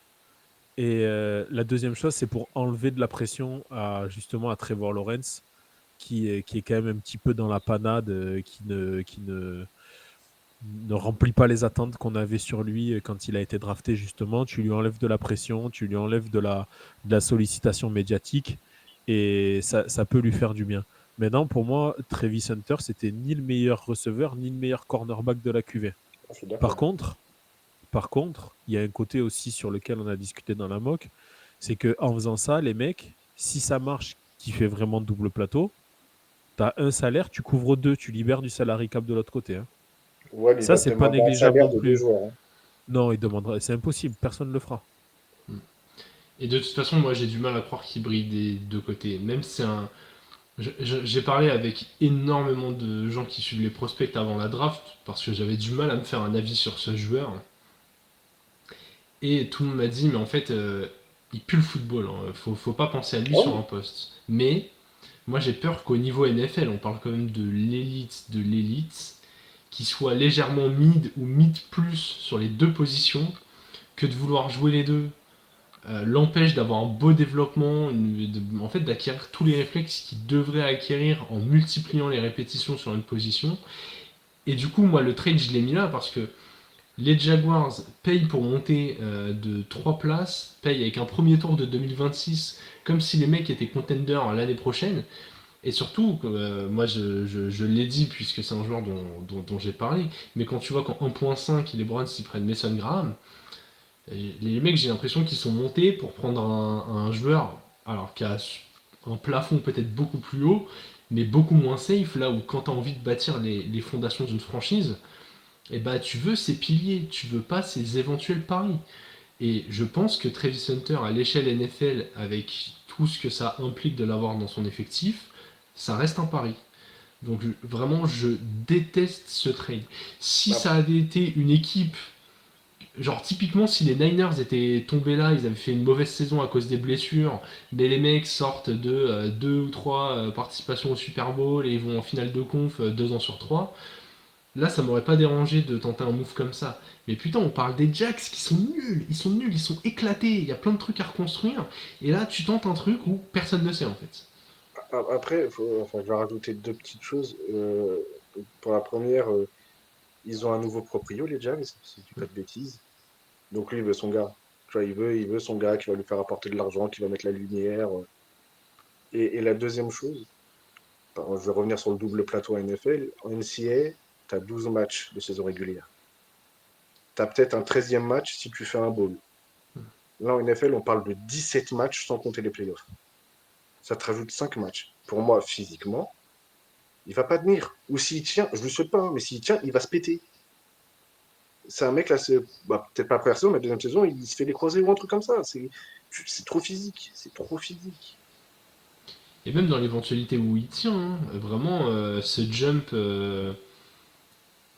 Et la deuxième chose, c'est pour enlever de la pression justement à Trevor Lawrence, qui est quand même un petit peu dans la panade, qui ne remplit pas les attentes qu'on avait sur lui quand il a été drafté, justement. Tu lui enlèves de la pression, tu lui enlèves de la sollicitation médiatique, et ça peut lui faire du bien. Maintenant, pour moi, Travis Hunter, c'était ni le meilleur receveur, ni le meilleur cornerback de la QV. Par contre, il y a un côté aussi sur lequel on a discuté dans la mock, c'est qu'en faisant ça, les mecs, si ça marche, qui fait vraiment double plateau, tu as un salaire, tu couvres deux, tu libères du salary cap de l'autre côté. Hein. Ouais, Ça, c'est pas négligeable non plus. Joueurs, hein. Non, il demandera, c'est impossible, personne ne le fera. Et de toute façon, moi j'ai du mal à croire qu'il brille des deux côtés. Même si c'est un. J'ai parlé avec énormément de gens qui suivent les prospects avant la draft parce que j'avais du mal à me faire un avis sur ce joueur. Et tout le monde m'a dit, mais en fait, il pue le football. Hein. Faut pas penser à lui sur un poste. Mais moi j'ai peur qu'au niveau NFL, on parle quand même de l'élite, qui soit légèrement mid ou mid plus sur les deux positions, que de vouloir jouer les deux l'empêche d'avoir un beau développement, en fait d'acquérir tous les réflexes qu'il devrait acquérir en multipliant les répétitions sur une position. Et du coup, moi, le trade, je l'ai mis là parce que les Jaguars payent pour monter de 3 places, payent avec un premier tour de 2026, comme si les mecs étaient contenders l'année prochaine. Et surtout, moi je l'ai dit puisque c'est un joueur dont j'ai parlé, mais quand tu vois qu'en 1.5 les Browns s'y prennent Mason Graham, les mecs, j'ai l'impression qu'ils sont montés pour prendre un joueur alors qui a un plafond peut-être beaucoup plus haut, mais beaucoup moins safe, là où quand tu as envie de bâtir les fondations d'une franchise, et bah, tu veux ses piliers, tu veux pas ses éventuels paris. Et je pense que Travis Hunter, à l'échelle NFL, avec tout ce que ça implique de l'avoir dans son effectif, ça reste un pari. Donc vraiment, je déteste ce trade. Si Ah. ça avait été une équipe, genre typiquement si les Niners étaient tombés là, ils avaient fait une mauvaise saison à cause des blessures, mais les mecs sortent de 2 ou 3 participations au Super Bowl et ils vont en finale de conf 2 ans sur 3, là ça m'aurait pas dérangé de tenter un move comme ça. Mais putain, on parle des Jacks qui sont nuls, ils sont éclatés, il y a plein de trucs à reconstruire, et là tu tentes un truc où personne ne sait en fait. Après, enfin, je vais rajouter deux petites choses. Pour la première, ils ont un nouveau proprio, les Jags, si je dis pas de bêtises. Donc lui, il veut son gars. Tu vois, il veut son gars qui va lui faire apporter de l'argent, qui va mettre la lumière. Et la deuxième chose, je vais revenir sur le double plateau NFL. En NCAA, tu as 12 matchs de saison régulière. Tu as peut-être un 13e match si tu fais un bowl. Là, en NFL, on parle de 17 matchs sans compter les playoffs. Ça te rajoute 5 matchs. Pour moi, physiquement, il va pas tenir. Ou s'il tient, je ne le souhaite pas, hein, mais s'il tient, il va se péter. C'est un mec, là, peut-être pas la première saison, mais la deuxième saison, il se fait les croisés ou un truc comme ça. C'est trop physique. C'est trop physique. Et même dans l'éventualité où il tient, hein, vraiment, ce jump,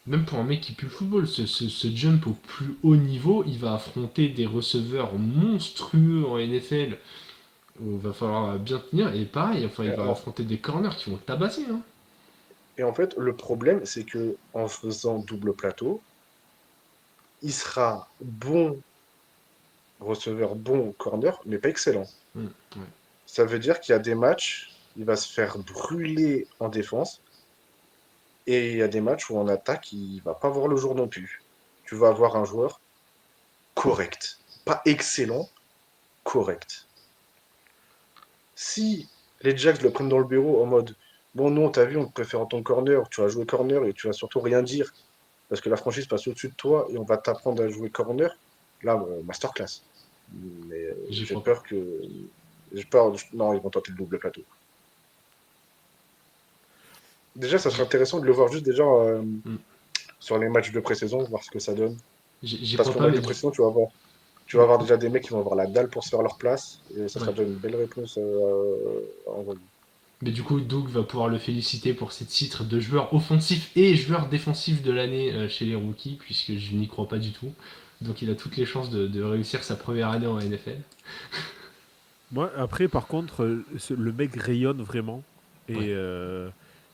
même pour un mec qui pue le football, ce jump au plus haut niveau, il va affronter des receveurs monstrueux en NFL, où il va falloir bien tenir, et pareil, enfin, il Et va en, affronter des corners qui vont le tabasser. Hein. et en fait, le problème, c'est que en faisant double plateau, il sera bon receveur, bon corner, mais pas excellent. Ouais. Ça veut dire qu'il y a des matchs, il va se faire brûler en défense, et il y a des matchs où en attaque, il va pas voir le jour non plus. Tu vas avoir un joueur correct. Pas excellent, correct. Si les Jacks le prennent dans le bureau en mode bon, non, t'as vu, on te préfère en tant que corner, tu vas jouer corner et tu vas surtout rien dire parce que la franchise passe au-dessus de toi et on va t'apprendre à jouer corner, là, masterclass. Mais J'y j'ai crois pas. peur que. J'ai peur. Non, ils vont tenter le double plateau. Déjà, ça serait intéressant de le voir juste déjà Hmm. sur les matchs de pré-saison, voir ce que ça donne. J'y Parce crois qu'en pas, match mais de pré-saison, tu vas voir. Tu vas avoir déjà des mecs qui vont avoir la dalle pour se faire leur place et ça ouais. sera déjà une belle réponse à envoyer. Mais du coup, Doug va pouvoir le féliciter pour ses titres de joueur offensif et joueur défensif de l'année chez les rookies, puisque je n'y crois pas du tout. Donc il a toutes les chances de réussir sa première année en NFL. Moi, après, par contre, le mec rayonne vraiment. Ouais.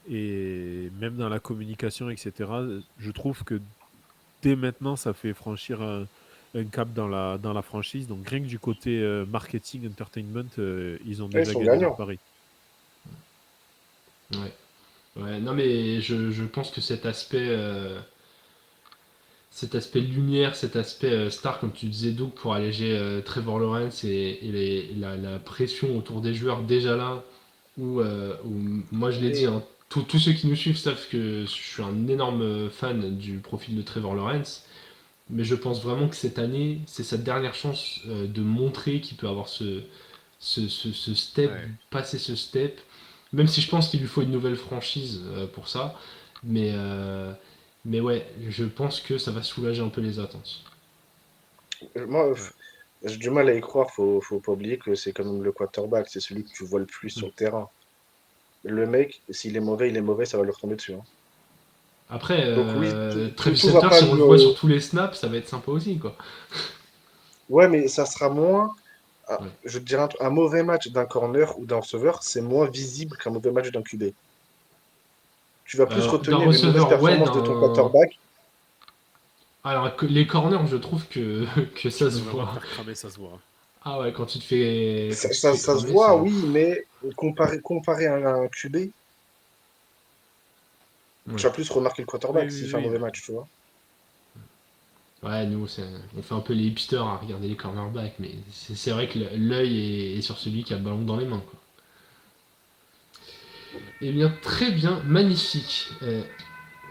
Et même dans la communication, etc., je trouve que dès maintenant, ça fait franchir un cap dans la franchise. Donc, rien que du côté marketing, entertainment, ils ont Et ils déjà sont gagné leur gagnants. pari. Ouais. Ouais, non mais je pense que cet aspect lumière, cet aspect star, comme tu disais, Doug, pour alléger Trevor Lawrence et la pression autour des joueurs déjà là, où moi je l'ai dit, Et hein, tous ceux qui nous suivent savent que je suis un énorme fan du profil de Trevor Lawrence, mais je pense vraiment que cette année, c'est sa dernière chance de montrer qu'il peut avoir ce step, Ouais. passer ce step, même si je pense qu'il lui faut une nouvelle franchise pour ça, mais, euh, mais ouais, je pense que ça va soulager un peu les attentes. moi, Ouais. j'ai du mal à y croire. Faut pas oublier que c'est quand même le quarterback. C'est celui que tu vois le plus sur Mm. le terrain. Le mec, s'il est mauvais, il est mauvais, ça va lui retomber dessus, hein. Après, Donc oui, Travis tout va Hunter, pas si on le voit le. sur tous les snaps, ça va être sympa aussi, quoi. Ouais, mais ça sera moins. Ouais. Je te dirais un mauvais match d'un corner ou d'un receveur, c'est moins visible qu'un mauvais match d'un QB. Tu vas plus D'un retenir une mauvaise receveur, ouais, performance de ton d'un... quarterback. Alors, les corners, je trouve que Tu ça peux se vraiment te voit. faire cramer, ça se voit. Ah ouais, quand tu te fais Ça se cramer, voit, c'est... oui, mais comparé à un QB, tu Ouais. vas plus remarquer le Oui, quarterback s'il oui, fait un oui. mauvais match, tu vois. Ouais, nous, on fait un peu les hipsters à regarder les cornerbacks, mais c'est vrai que l'œil est sur celui qui a le ballon dans les mains, quoi. Eh bien, très bien, magnifique.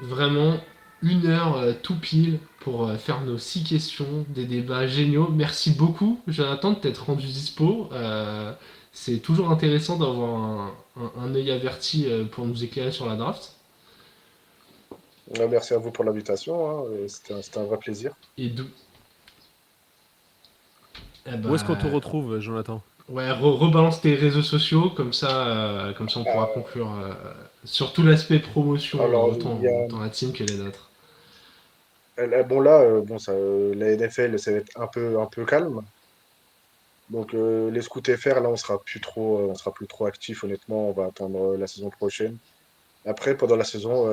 Vraiment, 1 heure tout pile pour faire nos 6 questions, des débats géniaux. Merci beaucoup, Jonathan, de t'être rendu dispo. C'est toujours intéressant d'avoir un œil averti pour nous éclairer sur la draft. Merci à vous pour l'invitation, hein, c'était un vrai plaisir. Et d'où Eh Où est-ce qu'on te bah, retrouve, Jonathan? ouais, rebalance tes réseaux sociaux, comme ça on pourra conclure sur tout l'aspect promotion, Alors, il y autant la team que les nôtres. bon là, bon, ça, la NFL, ça va être un peu calme. Donc les scouts FR, là, on sera plus trop actif, honnêtement. On va attendre la saison prochaine. Après, pendant la saison,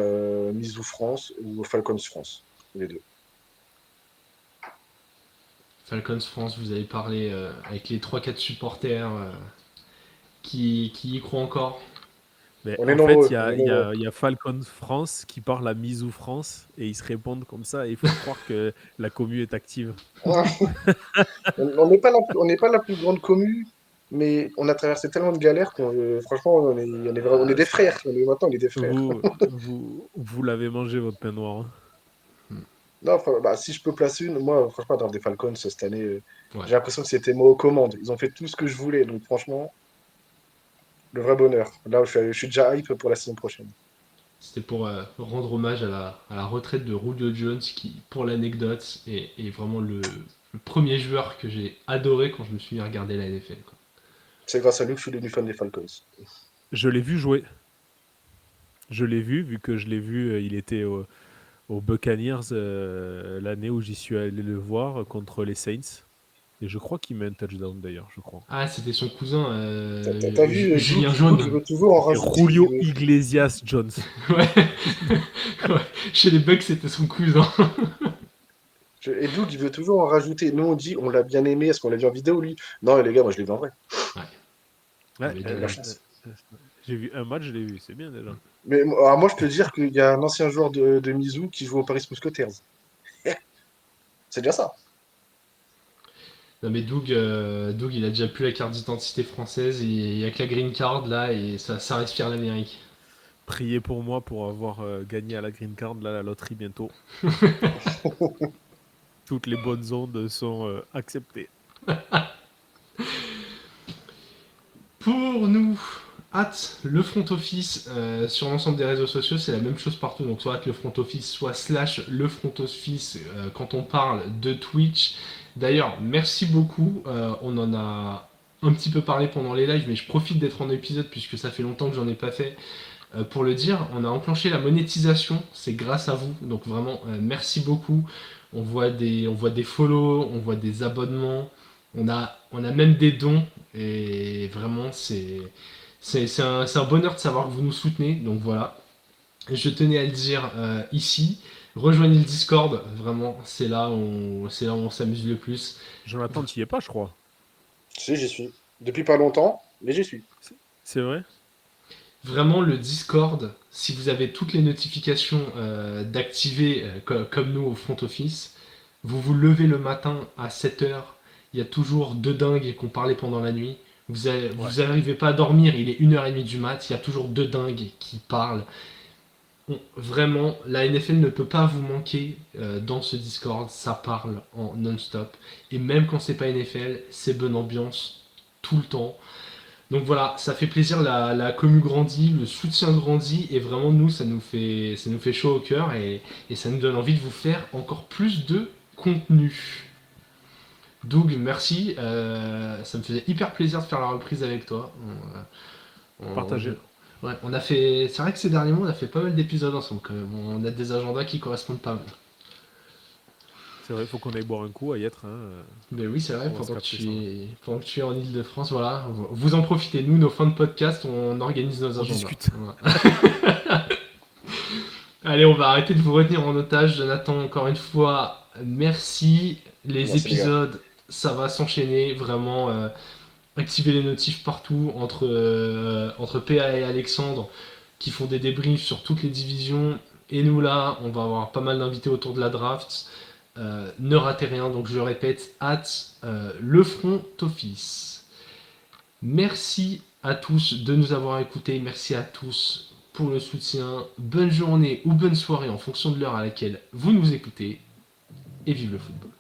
Mizou France ou Falcons France, les deux. Falcons France, vous avez parlé avec les 3-4 supporters qui y croient encore. Mais On est en fait, nombreux, on est nombreux. il y a Falcon France qui parle à Mizou France et ils se répondent comme ça. Et il faut croire que la commu est active. On n'est pas la plus grande commu, mais on a traversé tellement de galères qu'on, franchement, on est Ah, des frères. Maintenant, on est des frères. vous l'avez mangé, votre pain noir, hein. Non, bah, si je peux placer une, moi, franchement, dans des Falcons cette année, Ouais. j'ai l'impression que c'était moi aux commandes. Ils ont fait tout ce que je voulais, donc franchement, le vrai bonheur. Là, je suis déjà hype pour la saison prochaine. C'était pour rendre hommage à la retraite de Julio Jones, qui, pour l'anecdote, est vraiment le premier joueur que j'ai adoré quand je me suis mis à regarder la NFL, quoi. C'est grâce à lui que je suis devenu fan des Falcons. Je l'ai vu jouer. Je l'ai vu que je l'ai vu, il était aux Buccaneers l'année où j'y suis allé le voir contre les Saints. Et je crois qu'il met un touchdown d'ailleurs, je crois. Ah, c'était son cousin, T'as vu, Julien Doug, il Jaune. veut toujours en Et rajouter. Julio Iglesias Jones. Ouais. Ouais. Chez les Bucks, c'était son cousin. Et Doug, il veut toujours en rajouter. Nous, on dit, on l'a bien aimé, est-ce qu'on l'a vu en vidéo, lui? Non, les gars, moi, je l'ai vu en vrai. Ouais, Mais La chance. j'ai vu un match, je l'ai vu, c'est bien déjà. Mais alors, moi, je peux dire qu'il y a un ancien joueur de Mizou qui joue au Paris Mousquetaires. C'est déjà ça. Non mais Doug, il a déjà plus la carte d'identité française, il y a que la green card là et ça respire l'Amérique. Priez pour moi pour avoir gagné à la Green Card, là, la loterie bientôt. Toutes les bonnes ondes sont acceptées. Pour nous, le front office sur l'ensemble des réseaux sociaux, c'est la même chose partout. Donc soit le front office, soit / le front office quand on parle de Twitch. D'ailleurs, merci beaucoup. On en a un petit peu parlé pendant les lives, mais je profite d'être en épisode puisque ça fait longtemps que j'en ai pas fait. Pour le dire, on a enclenché la monétisation, c'est grâce à vous. Donc vraiment, merci beaucoup. On voit des follow, on voit des abonnements, on a même des dons. Et vraiment, c'est un bonheur de savoir que vous nous soutenez. Donc voilà, je tenais à le dire ici. Rejoignez le Discord, vraiment, c'est là où on s'amuse le plus. Jonathan, tu y es pas, je crois. Si, j'y suis. Depuis pas longtemps, mais j'y suis. C'est vrai? Vraiment, le Discord, si vous avez toutes les notifications d'activer comme nous au front office, vous vous levez le matin à 7h, il y a toujours deux dingues qui ont parlé pendant la nuit. Vous n'arrivez pas à dormir, il est 1h30 du mat, il y a toujours deux dingues qui parlent. Vraiment, la NFL ne peut pas vous manquer dans ce Discord, ça parle en non-stop. Et même quand c'est pas NFL, c'est bonne ambiance tout le temps. Donc voilà, ça fait plaisir, la commu grandit, le soutien grandit, et vraiment nous, ça nous fait chaud au cœur, et ça nous donne envie de vous faire encore plus de contenu. Doug, merci, ça me faisait hyper plaisir de faire la reprise avec toi. Partagé. Ouais, on a fait, c'est vrai que ces derniers mois, on a fait pas mal d'épisodes ensemble quand même. On a des agendas qui correspondent pas mal. C'est vrai, il faut qu'on aille boire un coup à y être. Mais oui, c'est vrai, On va se pendant que tu es en Ile-de-France, voilà, vous en profitez. Nous, nos fins de podcast, on organise nos On agendas. discute. Voilà. Allez, on va arrêter de vous retenir en otage. Jonathan, encore une fois, merci. Les Merci, les gars. épisodes, ça va s'enchaîner. Vraiment, activez les notifs partout entre PA et Alexandre qui font des débriefs sur toutes les divisions. Et nous, là, on va avoir pas mal d'invités autour de la draft. Ne ratez rien, donc je le répète, le front office. Merci à tous de nous avoir écoutés, merci à tous pour le soutien. Bonne journée ou bonne soirée en fonction de l'heure à laquelle vous nous écoutez, et vive le football.